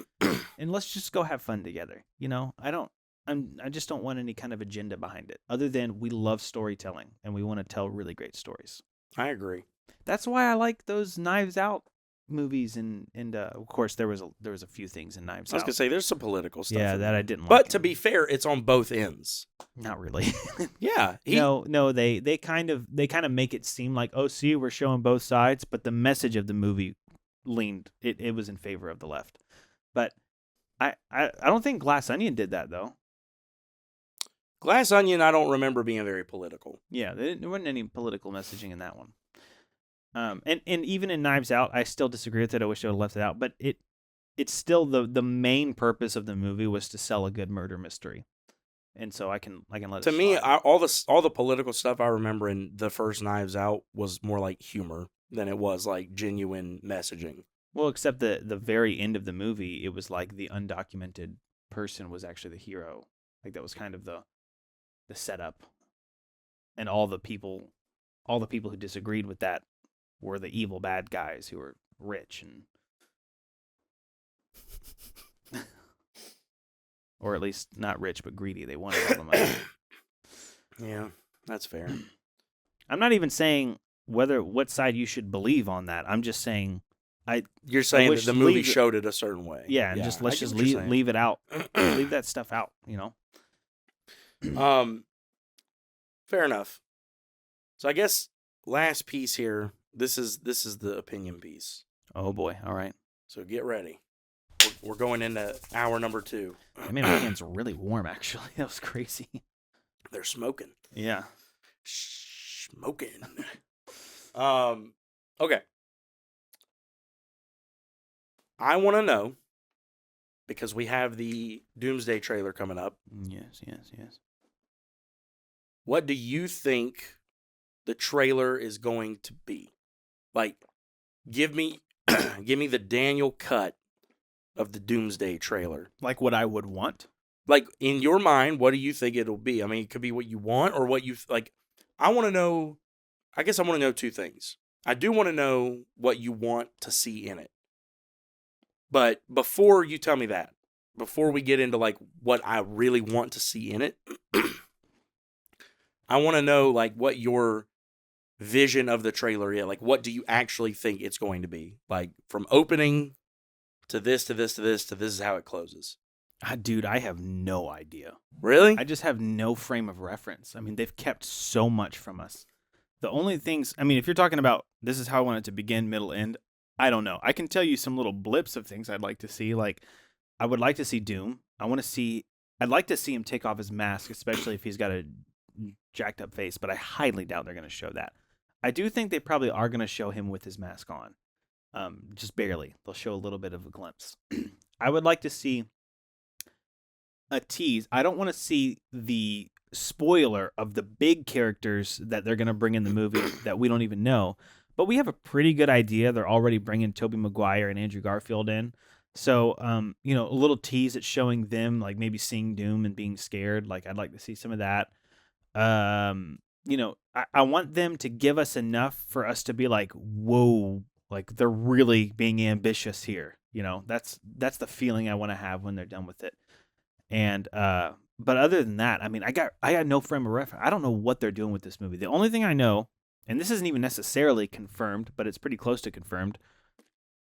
and let's just go have fun together. I just don't want any kind of agenda behind it, other than we love storytelling and we want to tell really great stories. I agree. That's why I like those Knives Out movies, and of course there was a few things in Knives Out. I was gonna say there's some political stuff. Yeah, that I didn't like. But to be fair, it's on both ends. Not really. Yeah. No. They kind of make it seem like, oh, see, we're showing both sides, but the message of the movie leaned. It was in favor of the left. But I don't think Glass Onion did that though. Glass Onion, I don't remember being very political. Yeah, there wasn't any political messaging in that one. And even in Knives Out, I still disagree with it. I wish I would have left it out. But it's still the main purpose of the movie was to sell a good murder mystery, and so I can let it. To me, all the political stuff I remember in the first Knives Out was more like humor than it was like genuine messaging. Well, except the very end of the movie, it was like the undocumented person was actually the hero. Like that was kind of the setup, and all the people who disagreed with that were the evil bad guys who were rich and or at least not rich but greedy. They wanted all the money. Yeah. That's fair. I'm not even saying what side you should believe on that. I'm just saying You're saying that the movie leave showed it a certain way. Yeah, and let's just leave it out. Leave that stuff out, Fair enough. So I guess last piece here. This is the opinion piece. Oh boy! All right. So get ready. We're going into hour number 2. I mean, my hand's really warm. Actually, that was crazy. They're smoking. Yeah. Smoking. Okay. I want to know, because we have the Doomsday trailer coming up. Yes. What do you think the trailer is going to be? Like, give me the Daniel cut of the Doomsday trailer. Like what I would want. Like, in your mind, what do you think it'll be? I mean, it could be what you want or what you like. I want to know. I guess I want to know 2 things. I do want to know what you want to see in it. But before you tell me that, before we get into like what I really want to see in it, I want to know like what your vision of the trailer is. Like, what do you actually think it's going to be? Like, from opening to this, to this, to this, to this is how it closes. Dude, I have no idea. Really? I just have no frame of reference. I mean, they've kept so much from us. The only things, I mean, if you're talking about this is how I want it to begin, middle, end, I don't know. I can tell you some little blips of things I'd like to see. Like, I would like to see Doom. I'd like to see him take off his mask, especially if he's got a jacked up face, but I highly doubt they're going to show that. I do think they probably are going to show him with his mask on. Just barely. They'll show a little bit of a glimpse. I would like to see a tease. I don't want to see the spoiler of the big characters that they're going to bring in the movie that we don't even know. But we have a pretty good idea. They're already bringing Tobey Maguire and Andrew Garfield in. So, a little tease at showing them, like maybe seeing Doom and being scared. Like, I'd like to see some of that. I want them to give us enough for us to be like, whoa, like they're really being ambitious here. That's the feeling I want to have when they're done with it. And, but other than that, I mean, I got no frame of reference. I don't know what they're doing with this movie. The only thing I know, and this isn't even necessarily confirmed, but it's pretty close to confirmed.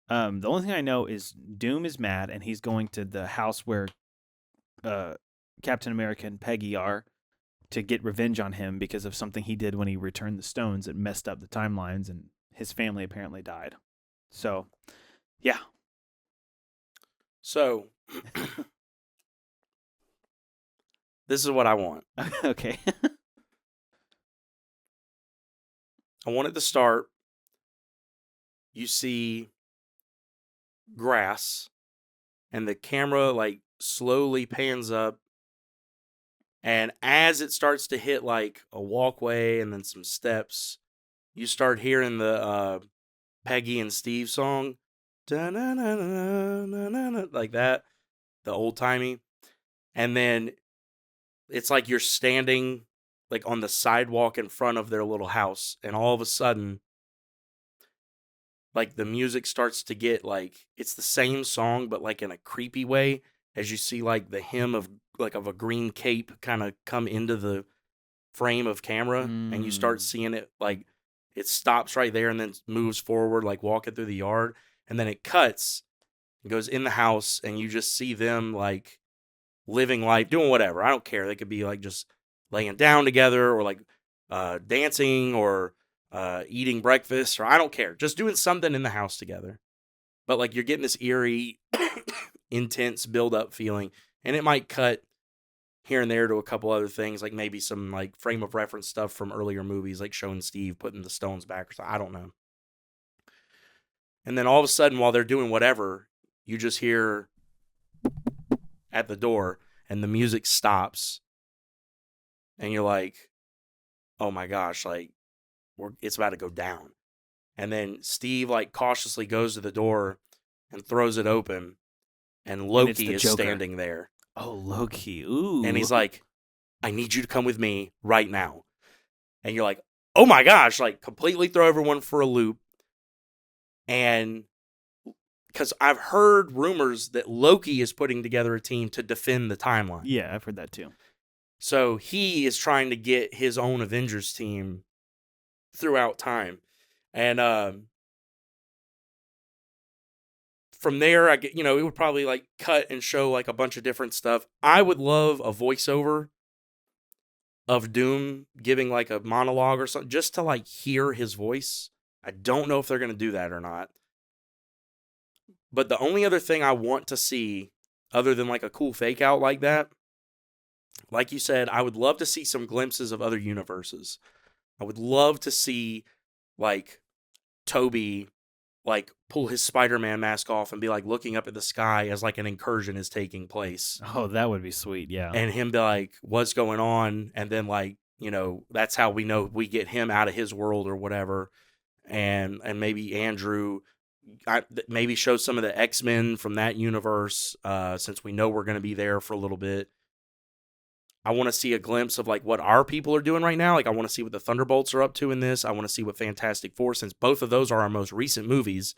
The only thing I know is Doom is mad and he's going to the house where Captain America and Peggy are to get revenge on him because of something he did when he returned the stones that messed up the timelines, and his family apparently died. So, yeah. So, this is what I want. Okay. I want it to start. You see grass, and the camera like slowly pans up, and as it starts to hit like a walkway and then some steps, you start hearing the Peggy and Steve song, like that, the old timey, and then it's like you're standing like on the sidewalk in front of their little house, and all of a sudden, like the music starts to get like, it's the same song, but like in a creepy way, as you see like the hem of a green cape kind of come into the frame of camera, and you start seeing it like it stops right there and then moves forward, like walking through the yard, and then it cuts and goes in the house, and you just see them like living life, doing whatever. I don't care. They could be like just laying down together, or like dancing, or eating breakfast, or I don't care. Just doing something in the house together. But like you're getting this eerie, intense build-up feeling, and it might cut here and there to a couple other things, like maybe some like frame of reference stuff from earlier movies, like showing Steve putting the stones back or something. I don't know. And then all of a sudden, while they're doing whatever, you just hear at the door, and the music stops, and you're like, oh my gosh, like it's about to go down. And then Steve like cautiously goes to the door and throws it open, and Loki is standing there. Oh, Loki. Ooh. And he's like, I need you to come with me right now. And you're like, oh my gosh, like completely throw everyone for a loop. And because I've heard rumors that Loki is putting together a team to defend the timeline. Yeah, I've heard that too. So he is trying to get his own Avengers team throughout time. And from there, I get, it would probably like cut and show like a bunch of different stuff. I would love a voiceover of Doom giving like a monologue or something just to like hear his voice. I don't know if they're going to do that or not. But the only other thing I want to see, other than like a cool fake out like that, like you said, I would love to see some glimpses of other universes. I would love to see like Toby like pull his Spider-Man mask off and be like looking up at the sky as like an incursion is taking place. Oh, that would be sweet, yeah. And him be like, what's going on? And then like, that's how we know we get him out of his world or whatever. And maybe Andrew maybe show some of the X-Men from that universe, since we know we're going to be there for a little bit. I want to see a glimpse of like what our people are doing right now. Like I want to see what the Thunderbolts are up to in this. I want to see what Fantastic Four, since both of those are our most recent movies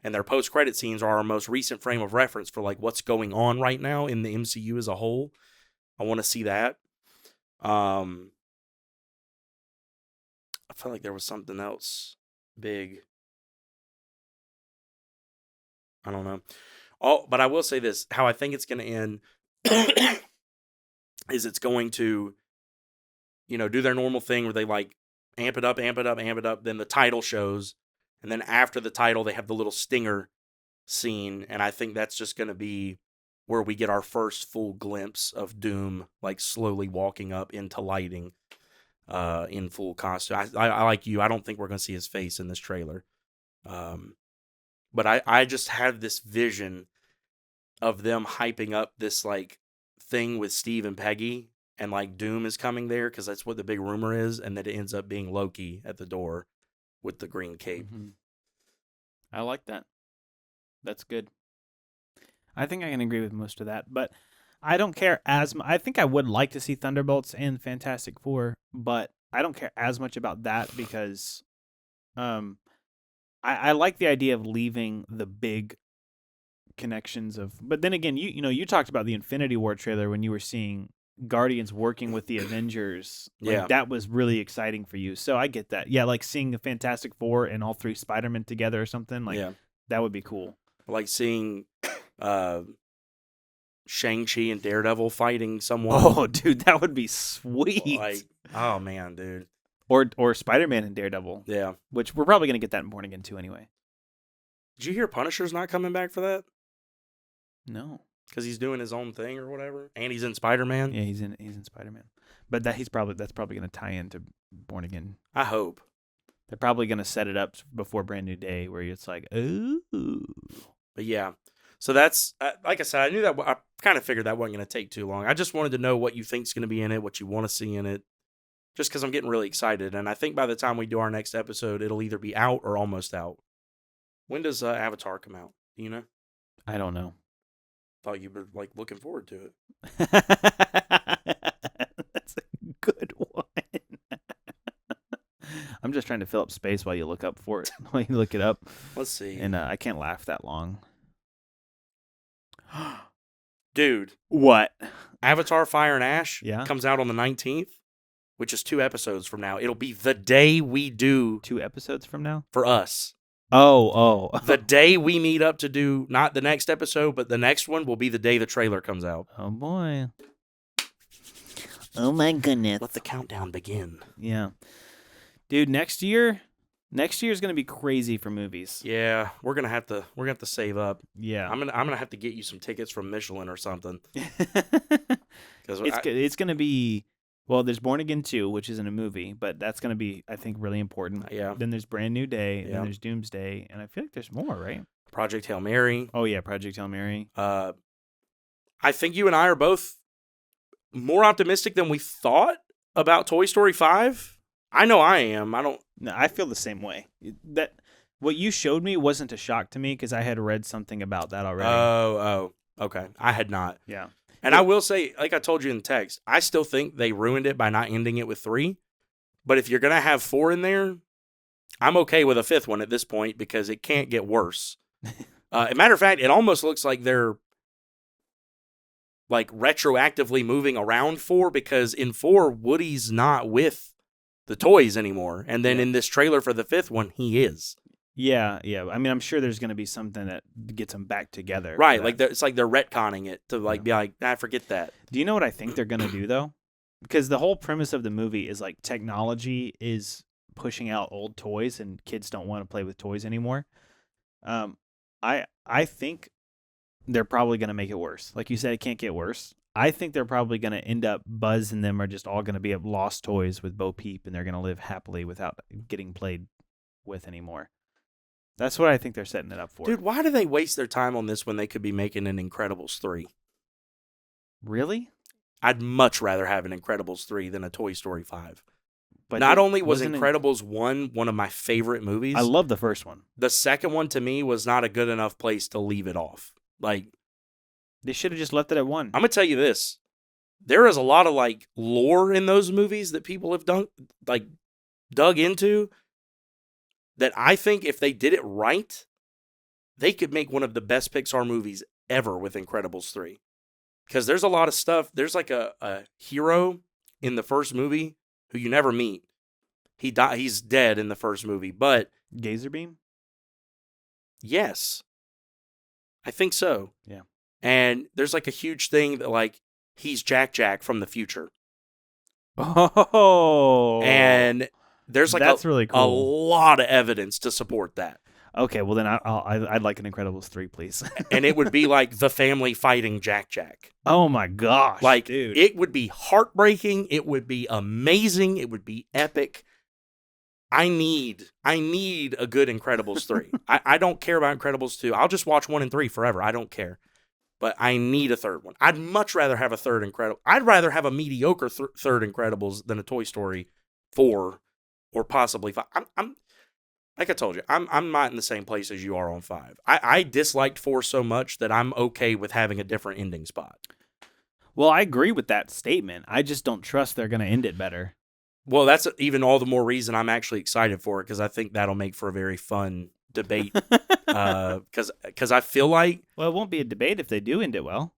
and their post-credit scenes are our most recent frame of reference for like what's going on right now in the MCU as a whole. I want to see that. I felt like there was something else big. I don't know. But I will say this, how I think it's going to end is it's going to, do their normal thing where they like amp it up, amp it up, amp it up. Then the title shows. And then after the title, they have the little stinger scene. And I think that's just going to be where we get our first full glimpse of Doom, like slowly walking up into lighting in full costume. I like you. I don't think we're going to see his face in this trailer. But I just have this vision of them hyping up this like thing with Steve and Peggy, and like Doom is coming there because that's what the big rumor is, and that it ends up being Loki at the door with the green cape. Mm-hmm. I like that. That's good. I think I can agree with most of that, but I don't care as much. I think I would like to see Thunderbolts and Fantastic Four, but I don't care as much about that because I like the idea of leaving the big connections of, but then again, you talked about the Infinity War trailer when you were seeing Guardians working with the Avengers. Like, that was really exciting for you. So I get that. Yeah, like seeing the Fantastic Four and all three Spider-Men together or something. Like, that would be cool. Like seeing Shang-Chi and Daredevil fighting someone. Oh, dude, that would be sweet. Like, oh man, dude. Or Spider-Man and Daredevil. Yeah. Which we're probably going to get that in Born Again 2 anyway. Did you hear Punisher's not coming back for that? No. Because he's doing his own thing or whatever, and he's in Spider-Man. Yeah, he's in Spider-Man, but that's probably going to tie into Born Again. I hope they're probably going to set it up before Brand New Day, where it's like, ooh. But yeah, so that's like I said, I knew that. I kind of figured that wasn't going to take too long. I just wanted to know what you think's going to be in it, what you want to see in it, just because I'm getting really excited. And I think by the time we do our next episode, it'll either be out or almost out. When does Avatar come out? Do you know? I don't know. Thought you were like looking forward to it. That's a good one. I'm just trying to fill up space while you look up for it. While you look it up. Let's see. And I can't laugh that long. Dude. What? Avatar Fire and Ash comes out on the 19th, which is 2 episodes from now. It'll be the day we do 2 episodes from now? For us. Oh. The day we meet up to do, not the next episode, but the next one will be the day the trailer comes out. Oh, boy. Oh, my goodness. Let the countdown begin. Yeah. Dude, next year is going to be crazy for movies. Yeah, we're going to have to save up. Yeah. I'm going to have to get you some tickets from Michelin or something. It's going to be, well, there's Born Again 2, which isn't a movie, but that's going to be, I think, really important. Yeah. Then there's Brand New Day, then there's Doomsday, and I feel like there's more, right? Project Hail Mary. Oh, yeah, Project Hail Mary. I think you and I are both more optimistic than we thought about Toy Story 5. I know I am. No, I feel the same way. That what you showed me wasn't a shock to me because I had read something about that already. Oh, okay. I had not. Yeah. And I will say, like I told you in the text, I still think they ruined it by not ending it with 3. But if you're going to have 4 in there, I'm okay with a 5th one at this point because it can't get worse. As a matter of fact, it almost looks like they're like retroactively moving around 4, because in 4 Woody's not with the toys anymore, and then in this trailer for the 5th one he is. Yeah. I mean, I'm sure there's going to be something that gets them back together. Right, like it's like they're retconning it to like be like, forget that. Do you know what I think they're going to do though? Because the whole premise of the movie is like technology is pushing out old toys and kids don't want to play with toys anymore. I think they're probably going to make it worse. Like you said, it can't get worse. I think they're probably going to end up, Buzz and them are just all going to be lost toys with Bo Peep, and they're going to live happily without getting played with anymore. That's what I think they're setting it up for. Dude, why do they waste their time on this when they could be making an Incredibles 3? Really? I'd much rather have an Incredibles 3 than a Toy Story 5. But not only was Incredibles 1 one of my favorite movies. I love the first one. The second one, to me, was not a good enough place to leave it off. Like, they should have just left it at 1. I'm going to tell you this. There is a lot of, like, lore in those movies that people have dug into that I think if they did it right, they could make one of the best Pixar movies ever with Incredibles 3. Because there's a lot of stuff. There's like a hero in the first movie who you never meet. He's dead in the first movie, but... Gazer beam? Yes. I think so. Yeah. And there's like a huge thing that like, he's Jack from the future. Oh. And there's like that's really cool. A lot of evidence to support that. Okay, well then I'd like an Incredibles 3, please. And it would be like the family fighting Jack. Oh my gosh, like, dude. It would be heartbreaking. It would be amazing. It would be epic. I need a good Incredibles 3. I don't care about Incredibles 2. I'll just watch 1 and 3 forever. I don't care. But I need a third one. I'd much rather have a third Incredible. I'd rather have a mediocre third Incredibles than a Toy Story 4 or possibly 5. I'm like I told you, I'm not in the same place as you are on 5. I disliked 4 so much that I'm okay with having a different ending spot. Well, I agree with that statement. I just don't trust they're going to end it better. Well, that's even all the more reason I'm actually excited for it, because I think that'll make for a very fun debate. Because I feel like... Well, it won't be a debate if they do end it well.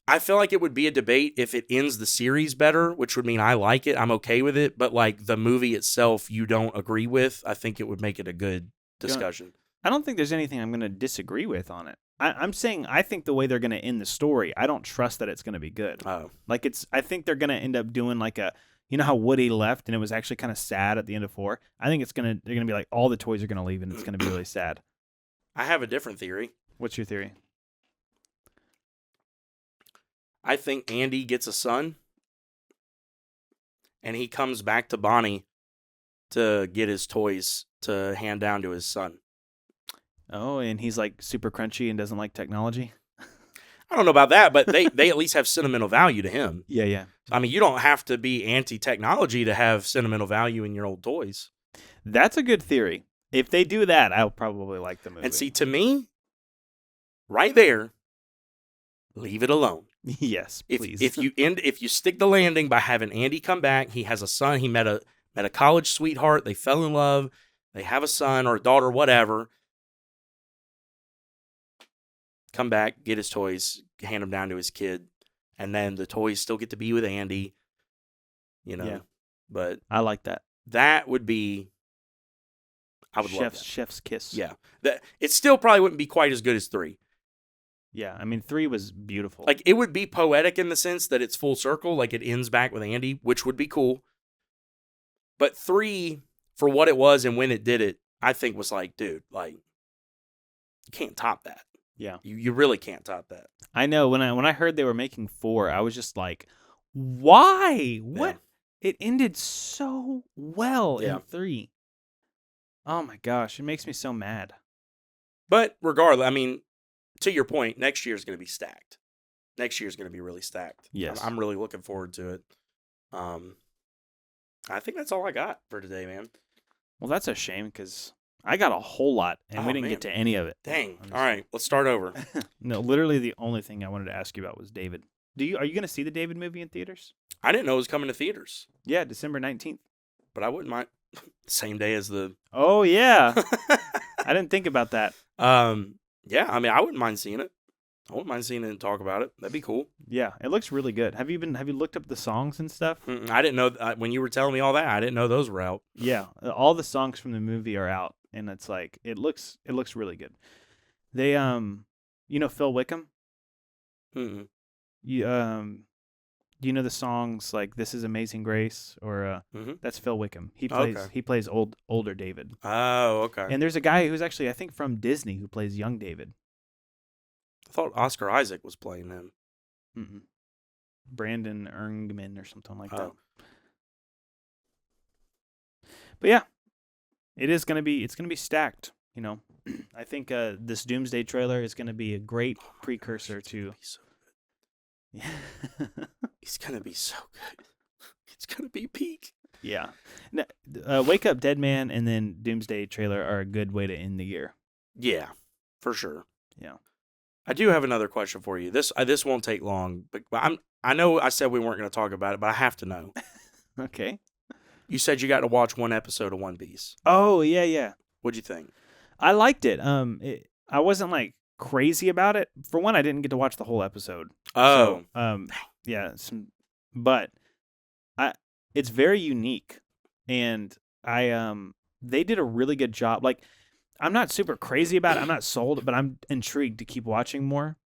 I feel like it would be a debate if it ends the series better, which would mean I like it. I'm okay with it. But like the movie itself, you don't agree with. I think it would make it a good discussion. I don't think there's anything I'm going to disagree with on it. I'm saying I think the way they're going to end the story, I don't trust that it's going to be good. Oh. Like I think they're going to end up doing like you know how Woody left and it was actually kind of sad at the end of 4? I think they're going to be like all the toys are going to leave and it's going to be really sad. I have a different theory. What's your theory? I think Andy gets a son, and he comes back to Bonnie to get his toys to hand down to his son. Oh, and he's like super crunchy and doesn't like technology? I don't know about that, but they at least have sentimental value to him. Yeah. I mean, you don't have to be anti-technology to have sentimental value in your old toys. That's a good theory. If they do that, I'll probably like the movie. And see, to me, right there, leave it alone. Yes, please. If you stick the landing by having Andy come back, he has a son, he met a college sweetheart, they fell in love, they have a son or a daughter, whatever. Come back, get his toys, hand them down to his kid, and then the toys still get to be with Andy. You know, yeah. But I like that. That would be. I would love that. Chef's kiss. Yeah, it still probably wouldn't be quite as good as 3. Yeah, I mean 3 was beautiful. Like it would be poetic in the sense that it's full circle, like it ends back with Andy, which would be cool. But 3, for what it was and when it did it, I think was like, dude, like you can't top that. Yeah, you really can't top that. I know. When I heard they were making 4, I was just like, why? What? Yeah. It ended so well in 3. Oh my gosh, it makes me so mad. But regardless, I mean, to your point, next year is going to be stacked. Next year is going to be really stacked. Yes. I'm really looking forward to it. I think that's all I got for today, man. Well, that's a shame because I got a whole lot and we didn't get to any of it. Dang. All right, let's start over. No, literally the only thing I wanted to ask you about was David. Are you going to see the David movie in theaters? I didn't know it was coming to theaters. Yeah, December 19th. But I wouldn't mind. Same day as the... Oh, yeah. I didn't think about that. Yeah, I mean, I wouldn't mind seeing it. I wouldn't mind seeing it and talk about it. That'd be cool. Yeah, it looks really good. Have you looked up the songs and stuff? I didn't know when you were telling me all that. I didn't know those were out. Yeah, all the songs from the movie are out, and it's like it looks really good. They Phil Wickham. Mm-mm. Do you know the songs like "This Is Amazing Grace" or that's Phil Wickham. He plays older David. Oh, okay. And there's a guy who's actually I think from Disney who plays young David. I thought Oscar Isaac was playing him. Mm-mm. Brandon Erngman or something like that. But yeah, it's gonna be stacked. I think this Doomsday trailer is gonna be a great precursor to. Yeah, it's gonna be so good. It's gonna be peak. Yeah, Wake Up Deadman and then Doomsday trailer are a good way to end the year. Yeah, for sure. Yeah. I do have another question for you. This won't take long, but I know I said we weren't going to talk about it, but I have to know. Okay. You said you got to watch one episode of One Piece. Oh, yeah. What'd you think? I liked it. I wasn't like crazy about it. For one, I didn't get to watch the whole episode. Oh. So, but it's very unique, and they did a really good job. Like, I'm not super crazy about it. I'm not sold, but I'm intrigued to keep watching more.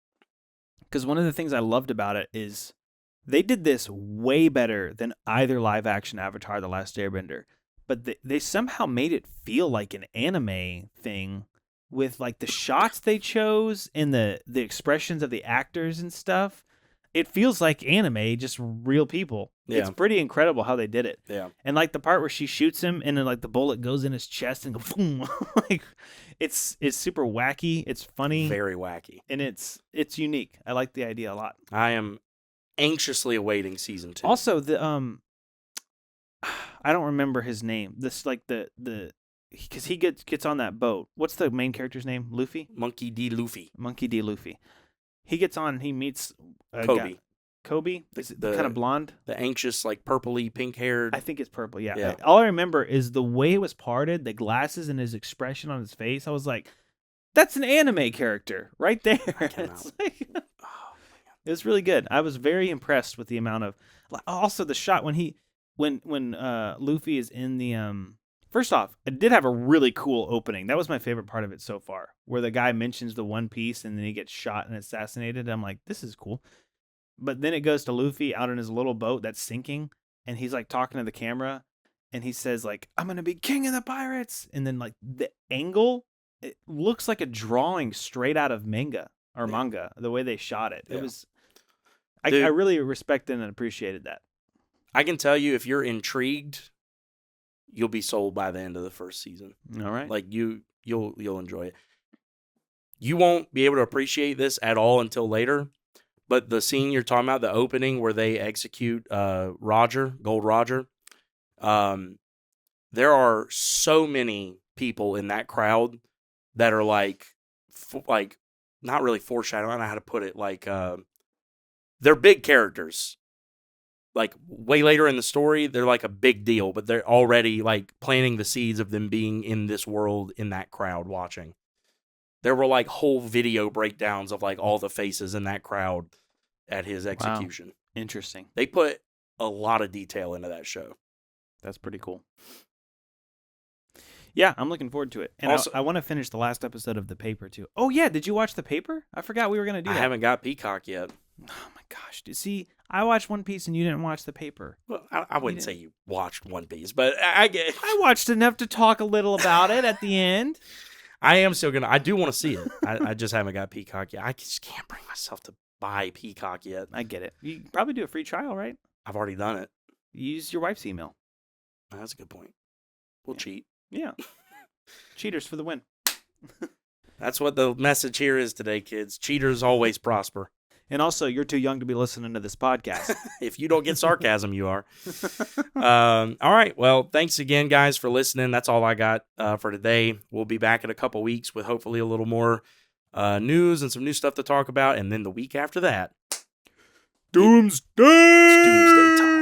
Because one of the things I loved about it is they did this way better than either live action Avatar: The Last Airbender. But they somehow made it feel like an anime thing with like the shots they chose and the expressions of the actors and stuff. It feels like anime, just real people. Yeah. It's pretty incredible how they did it. Yeah. And like the part where she shoots him and then like the bullet goes in his chest and goes boom. Like it's super wacky. It's funny. Very wacky. And it's unique. I like the idea a lot. I am anxiously awaiting season 2. Also, the I don't remember his name. This like because he gets on that boat. What's the main character's name? Luffy? Monkey D. Luffy. Monkey D. Luffy. He gets on. He meets Kobe. Guy. Kobe? Is it kind of blonde? The anxious, like purpley, pink-haired. I think it's purple, yeah. All I remember is the way it was parted, the glasses, and his expression on his face. I was like, that's an anime character right there. It's like, it was really good. I was very impressed with the amount of... Also, the shot when Luffy is in the... First off, it did have a really cool opening. That was my favorite part of it so far, where the guy mentions the One Piece and then he gets shot and assassinated. I'm like, this is cool. But then it goes to Luffy out in his little boat that's sinking, and he's like talking to the camera, and he says like, I'm going to be king of the pirates. And then like the angle, it looks like a drawing straight out of manga, the way they shot it. Yeah. It was, I really respected and appreciated that. I can tell you, if you're intrigued, you'll be sold by the end of the first season. All right. Like you'll enjoy it. You won't be able to appreciate this at all until later. But the scene you're talking about, the opening where they execute Gold Roger, there are so many people in that crowd that are like not really foreshadowing. I don't know how to put it. Like they're big characters. Like way later in the story, they're like a big deal, but they're already like planting the seeds of them being in this world in that crowd watching. There were like whole video breakdowns of like all the faces in that crowd at his execution. Wow. Interesting. They put a lot of detail into that show. That's pretty cool. Yeah, I'm looking forward to it. And also, I want to finish the last episode of The Paper too. Oh yeah, did you watch The Paper? I forgot we were going to do that. I haven't got Peacock yet. Oh my gosh. See, I watched One Piece and you didn't watch The Paper. Well, I wouldn't say you watched One Piece, but I watched enough to talk a little about it at the end. I am still I do want to see it. I just haven't got Peacock yet. I just can't bring myself to buy Peacock yet. I get it. You can probably do a free trial, right? I've already done it. Use your wife's email. Oh, that's a good point. We'll cheat. Yeah. Cheaters for the win. That's what the message here is today, kids. Cheaters always prosper. And also, you're too young to be listening to this podcast. If you don't get sarcasm, you are. All right. Well, thanks again, guys, for listening. That's all I got for today. We'll be back in a couple weeks with hopefully a little more news and some new stuff to talk about. And then the week after that, Doomsday! It's Doomsday time.